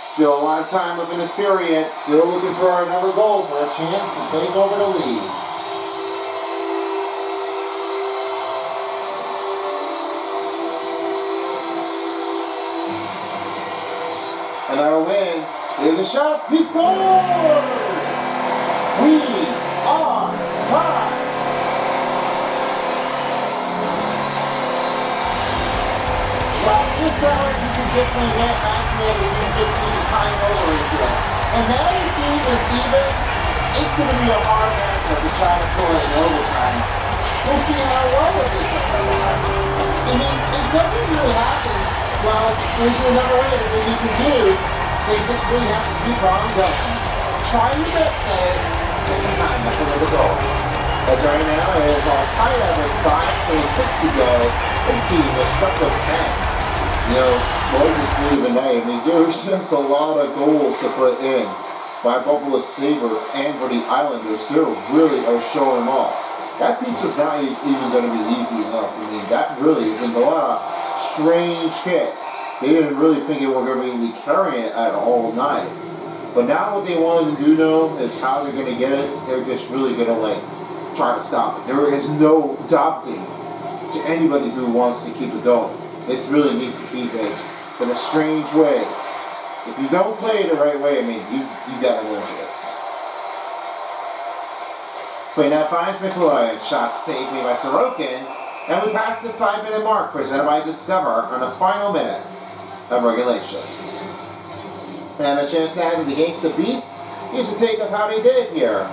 Still a lot of time left in this period. Still looking for another goal for a chance to take over the lead. Another win. Here's a shot. He scores! We are tied. Well, it's just so you can definitely imagine it if you just need to time over into it. And now the team is even. It's going to be a hard matchup to try to pull it in overtime. We'll see how well it is. I mean, if nothing really happens, well, there's another way that you can do. They just really have to keep on going. Try your best at it. Take some time left to the goal. As right now, it is all tied up with 5:26 to go. The team has struck up 10. You know, more than sleeve and night. I mean, there's just a lot of goals to put in by Buffalo Sabres and for the Islanders. They really are showing off. That piece was not even going to be easy enough. I mean, that really is a lot of strange hit. They didn't really think it were going to be carrying it at all night. But now what they wanted to do now is how they're going to get it. They're just really going to try to stop it. There is no doubting to anybody who wants to keep it going. This really needs to keep it in a strange way. If you don't play it the right way, I mean, you got to win this. Clean out finds McLeod. Shot saved me by Sorokin. And we pass the 5-minute mark, presented by Discover on the final minute of regulation. And a chance to add to the Games of Beast. Here's a take of how they did here.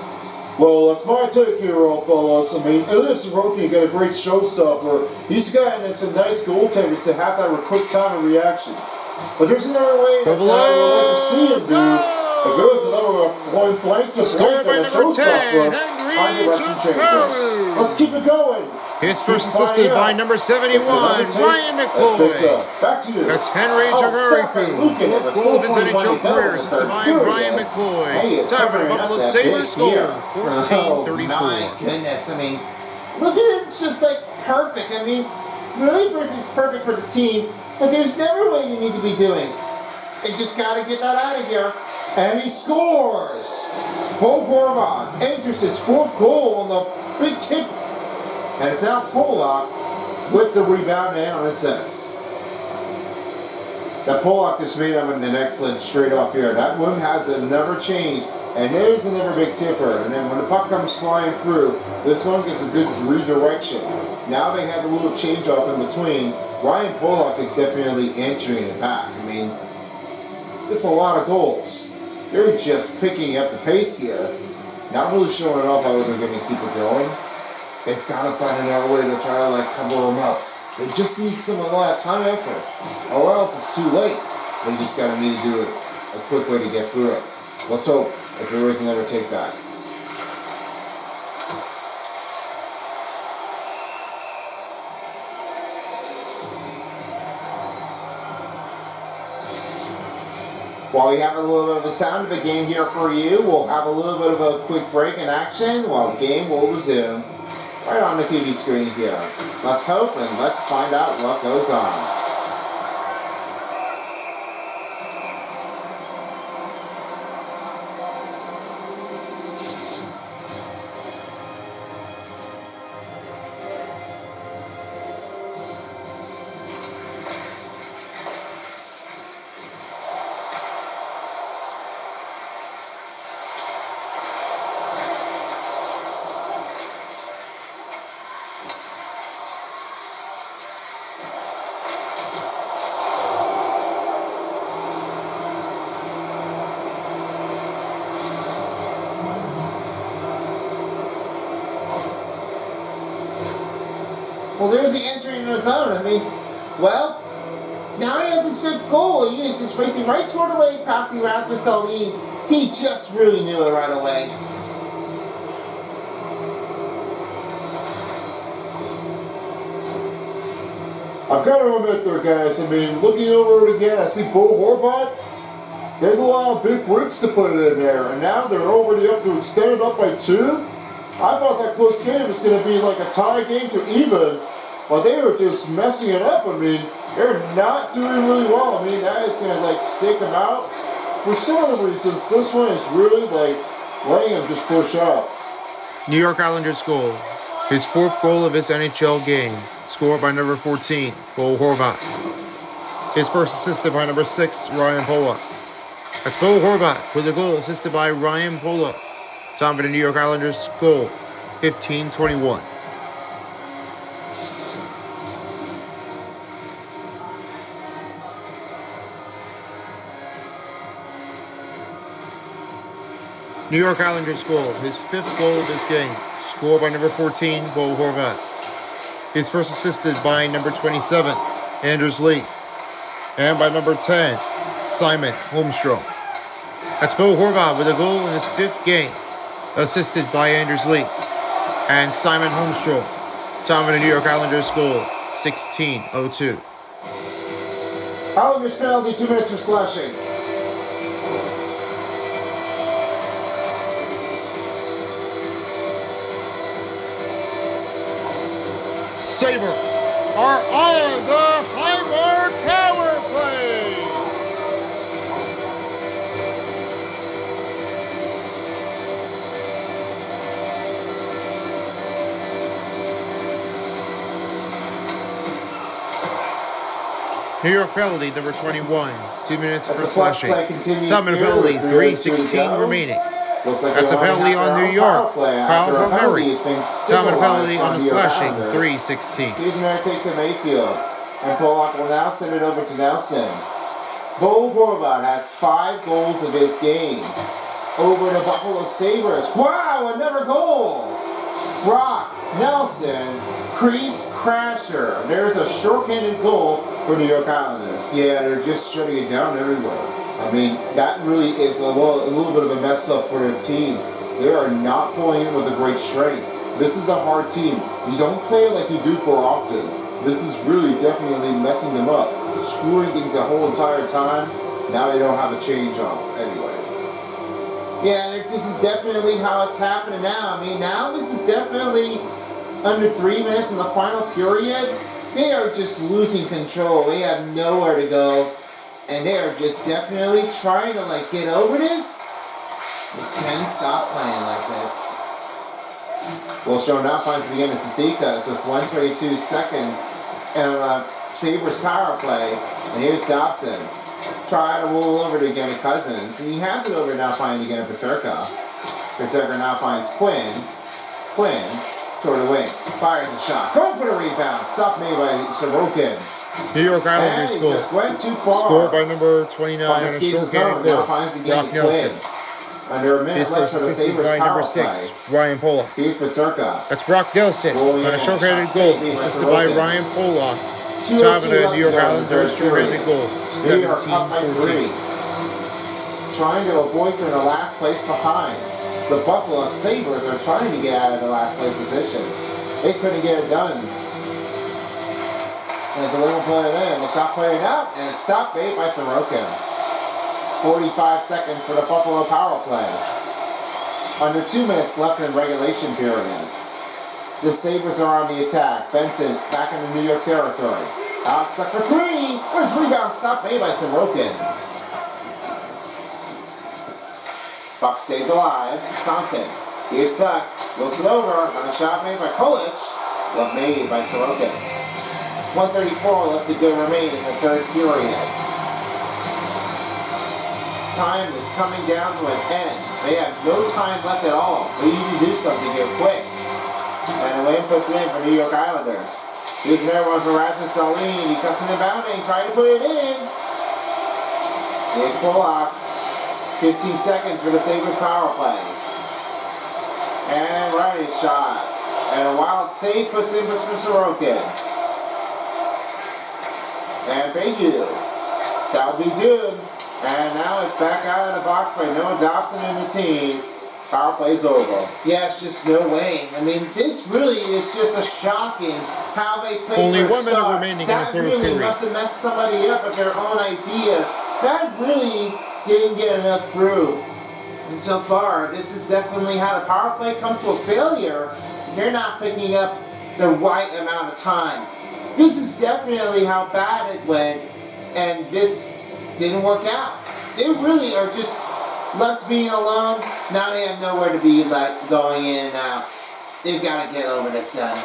Well, that's my take here, old fellas. I mean, Elias Sorokin got a great showstopper. He's gotten some nice goaltenders to have that quick time of reaction. But there's another way that I would like to see him do. If there was another point blank to Scored by a number 10, my direction changes. Let's keep it going. His first assisted by number 71, Ryan McLeod. Back to you. That's Henry Jagariku. Goal of his NHL career, assisted by Ryan McLeod. Time for the Buffalo Sabres score, 14-34. My goodness, I mean, look at it, it's just like perfect. I mean, really perfect for the team, but there's never what you need to be doing. You just gotta get that out of here. And he scores! Bo Horvat enters his 4th goal on the big tip. And it's now Pollock with the rebound and an assist. That Pollock just made up an excellent straight off here. That one has never changed. And there's another big tipper. And then when the puck comes flying through, this one gets a good redirection. Now they have a little change off in between. Ryan Pollock is definitely answering it back. I mean, it's a lot of goals. They're just picking up the pace here. Not really showing off how they're going to keep it going. They've got to find another way to try to cover them up. They just need a lot of time efforts, or else it's too late. They just got to need to do it a quick way to get through it. Let's hope that there is another take back. While we have a little bit of a sound of the game here for you, we'll have a little bit of a quick break in action while the game will resume right on the TV screen here. Let's hope and let's find out what goes on. Well, there's the entry into the zone. I mean, well, now he has his 5th goal. He is just racing right toward the lane, passing Rasmus Dahlin. He just really knew it right away. I've got to admit there, guys, I mean, looking over it again, I see Bo Horvat. There's a lot of big ribs to put in there, and now they're already up to extend it up by 2. I thought that close game was going to be like a tie game to even, but they were just messing it up. I mean, they're not doing really well. I mean, that is going to stick them out. For some of the reasons, this one is really letting them just push up. New York Islanders goal. His 4th goal of his NHL game. Scored by number 14, Bo Horvat. His first assisted by number 6, Ryan Pollock. That's Bo Horvat with a goal assisted by Ryan Pollock. Time for the New York Islanders goal, 15-21. New York Islanders goal, his 5th goal of this game. Scored by number 14, Bo Horvat. His first assisted by number 27, Anders Lee. And by number 10, Simon Holmstrom. That's Bo Horvat with a goal in his 5th game. Assisted by Anders Lee and Simon Holmstrom. Time of the New York Islanders goal, 16:02. Islanders penalty, 2 minutes for slashing. Sabres are on the Highward power play. New York penalty number 21. 2 minutes for slashing. Time of the penalty, 3:16 remaining. Looks like That's a they wanna penalty have on their New own York. power play Foul after a from penalty Murray. has been Salmon penalty signalized on the New York slashing, Islanders. 3-16. Here's another take to Mayfield. And Pollock will now send it over to Nelson. Bo Horvat has 5 goals of his game. Over to Buffalo Sabres. Wow, another goal! Brock Nelson, crease crasher. There's a shorthanded goal for New York Islanders. Yeah, they're just shutting it down everywhere. I mean, that really is a little bit of a mess up for the teams. They are not pulling in with a great strength. This is a hard team. You don't play it like you do for often. This is really definitely messing them up. Screwing things the whole entire time. Now they don't have a change off anyway. Yeah, this is definitely how it's happening now. I mean, now this is definitely under 3 minutes in the final period. They are just losing control. They have nowhere to go. And they are just definitely trying to like get over this. They can't stop playing like this. Wilstrom now finds it again to Sisikas with 1:32 seconds and Sabres power play. And here's Dobson. Try to roll over to again to Cousins. And he has it over now finding again to Peterka. Peterka now finds Quinn. Quinn toward the wing. Fires a shot. Going for the rebound. Stopped made by Sorokin. New York Islanders And he just went too far. Scored by number 29 on a shorthanded now goal. finds the game Brock Nelson. Quinn. Under a minute His left first for the assisted Sabres by power number play. 6, Ryan Pollock. Here's Peterka. That's Brock Nelson Rolling on a in. shorthanded Shot goal, saved by assisted by Sorokin. Ryan Pollock. 2:02 Top of the left New York to go in the Islanders third period. shorthanded goal, They are up by 3. 17-14. Trying to avoid from the last place behind. The Buffalo Sabres are trying to get out of the last place position. They couldn't get it done. As the wing will play it in, the shot played out, and it's stopped bait by Sorokin. 45 seconds for the Buffalo power play. Under 2 minutes left in regulation period. The Sabres are on the attack. Benson back into New York territory. Alex stuck for 3. Where's rebound? Stopped made by Sorokin. Buck stays alive. Thompson. Here's Tuck. Looks it over on a shot made by Kolic. But made by Sorokin. 1:34 left to go remain in the third period. Time is coming down to an end. They have no time left at all. They need to do something here quick. And Wayne puts it in for New York Islanders. Here's another one for Rasmus Dahlin. He cuts in the bounding, trying to put it in. Here's Pollock. 15 seconds for the Sabres power play. And right shot. And a wild save puts in for Sorokin. And Bayou. That'll be good. And now it's back out of the box by Noah Dobson and the team. Power play's over. Yeah, it's just no way. I mean, this really is just a shocking how they play. Only for 1 minute start. remaining in the That third really period. must have messed somebody up with their own ideas. That really didn't get enough through. And so far, this is definitely how the power play comes to a failure. They're not picking up the right amount of time. This is definitely how bad it went, and this didn't work out. They really are just left being alone. Now they have nowhere to be like going in and out. They've got to get over this done.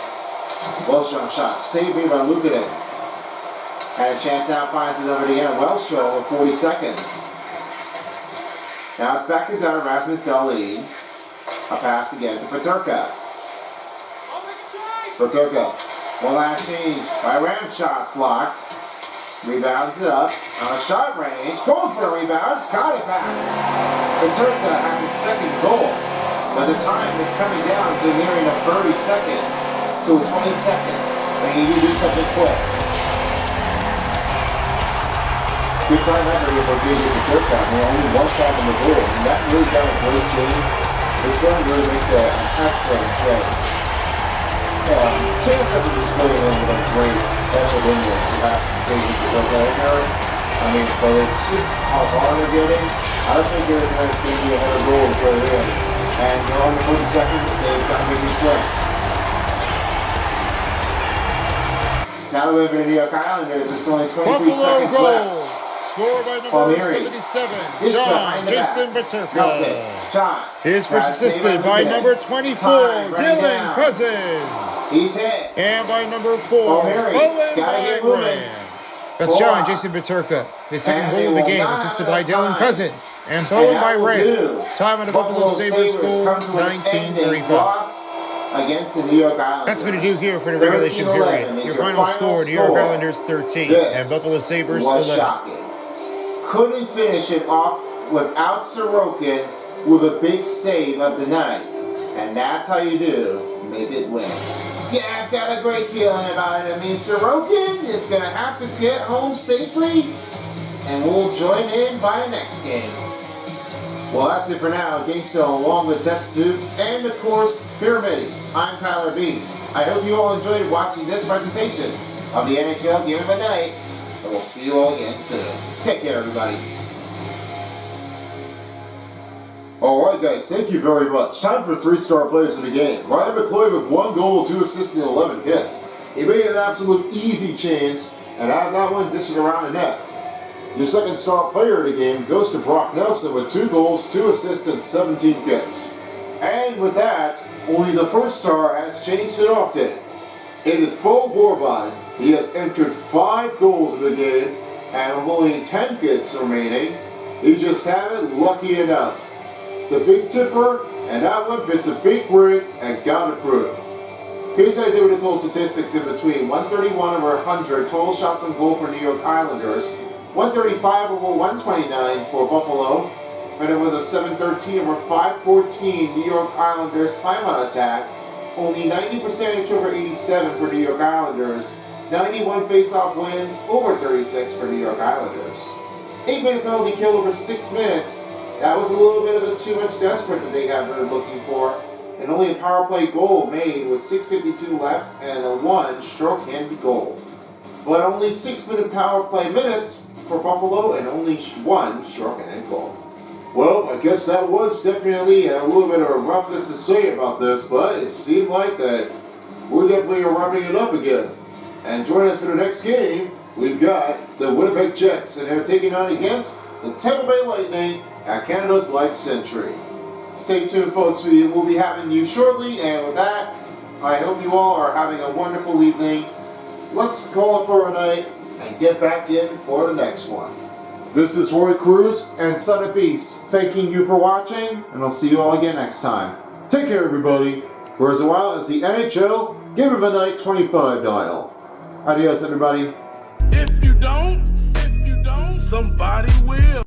Wellstrom shot saved by Lukanen. Had a chance now, finds it over to Anna Wellstrom with 40 seconds. Now it's back to Rasmus Dahlin. A pass again to Peterka. Peterka. One last change by Ram, shots blocked. Rebounds it up on a shot range. Going for a rebound. Got it back. Peterka has his second goal. But the time is coming down to nearing a 30-second to a 20-second. They need to do something quick. Good time ever here for J.J. Peterka. Only one shot on the goal. And that really got a great change. This one really makes an excellent change. Chance of just going in with a great special window to have to take it to the here. I mean, but it's just how far they're getting. I don't think there's going to be another goal to put it in. And you're only 40 seconds, they've got to make it quick. Now that we're in the New York Islanders, it's only 23 Buffalo seconds goal. left. Scored by number Palmieri. 77, Dish John behind the Jason back. Peterka. Nelson. Shot. His first Saved assisted by Lukanen. number 24, Time running Dylan down. Cousins. He's hit. And by number 4, Palmieri. Owen Gotta get moving. Byron. That's John Jason Peterka. His second goal of the game, assisted by Dylan Cousins. And Bowen by Ray. Time on the Buffalo Sabres goal, 19:35. Against the New York Islanders. That's going to do here for the regulation period. Your final score, New York Islanders 13 and Buffalo Sabres 11. Shocking. Couldn't finish it off without Sorokin with a big save of the night. And that's how you do make it win. Yeah, I've got a great feeling about it. I mean, Sorokin is going to have to get home safely, and we'll join in by the next game. Well, that's it for now. Gangsta along with Test Tube and, of course, Pyramid. I'm Tyler Beats. I hope you all enjoyed watching this presentation of the NHL Game of the Night, and we'll see you all again soon. Take care, everybody. Alright guys, thank you very much. Time for 3-star players of the game. Ryan McCloy with 1 goal, 2 assists, and 11 hits. He made an absolute easy chance, and out of that one, dished it around the net. Your 2nd-star player of the game goes to Brock Nelson with 2 goals, 2 assists, and 17 hits. And with that, only the 1st star has changed it often. It is Bo Horvat. He has entered 5 goals in the game, and with only 10 hits remaining, he just haven't lucky enough. The big tipper, and that one bits a big rig and got it through. Here's how I do the total statistics in between. 131 over 100 total shots on goal for New York Islanders. 135 over 129 for Buffalo. And it was a 713 over 514 New York Islanders time on attack. Only 90% over 87 for New York Islanders. 91 face-off wins over 36 for New York Islanders. 8-minute penalty kill over 6 minutes. That was a little bit of a too much desperate that they have been looking for. And only a power play goal made with 6:52 left and a 1 short-handed goal. But only 6-minute power play minutes for Buffalo and only 1 short-handed goal. Well, I guess that was definitely a little bit of a roughness to say about this, but it seemed like that we're definitely wrapping it up again. And join us for the next game. We've got the Winnipeg Jets, and they're taking on against the Tampa Bay Lightning at Canada's Life Century. Stay tuned, folks. We will be having you shortly, and with that, I hope you all are having a wonderful evening. Let's call it for a night and get back in for the next one. This is Roy Cruz and Son of Beast thanking you for watching, and I'll see you all again next time. Take care, everybody. For as well as the NHL Game of the Night 25 dial. Adios, everybody. If you don't, somebody will.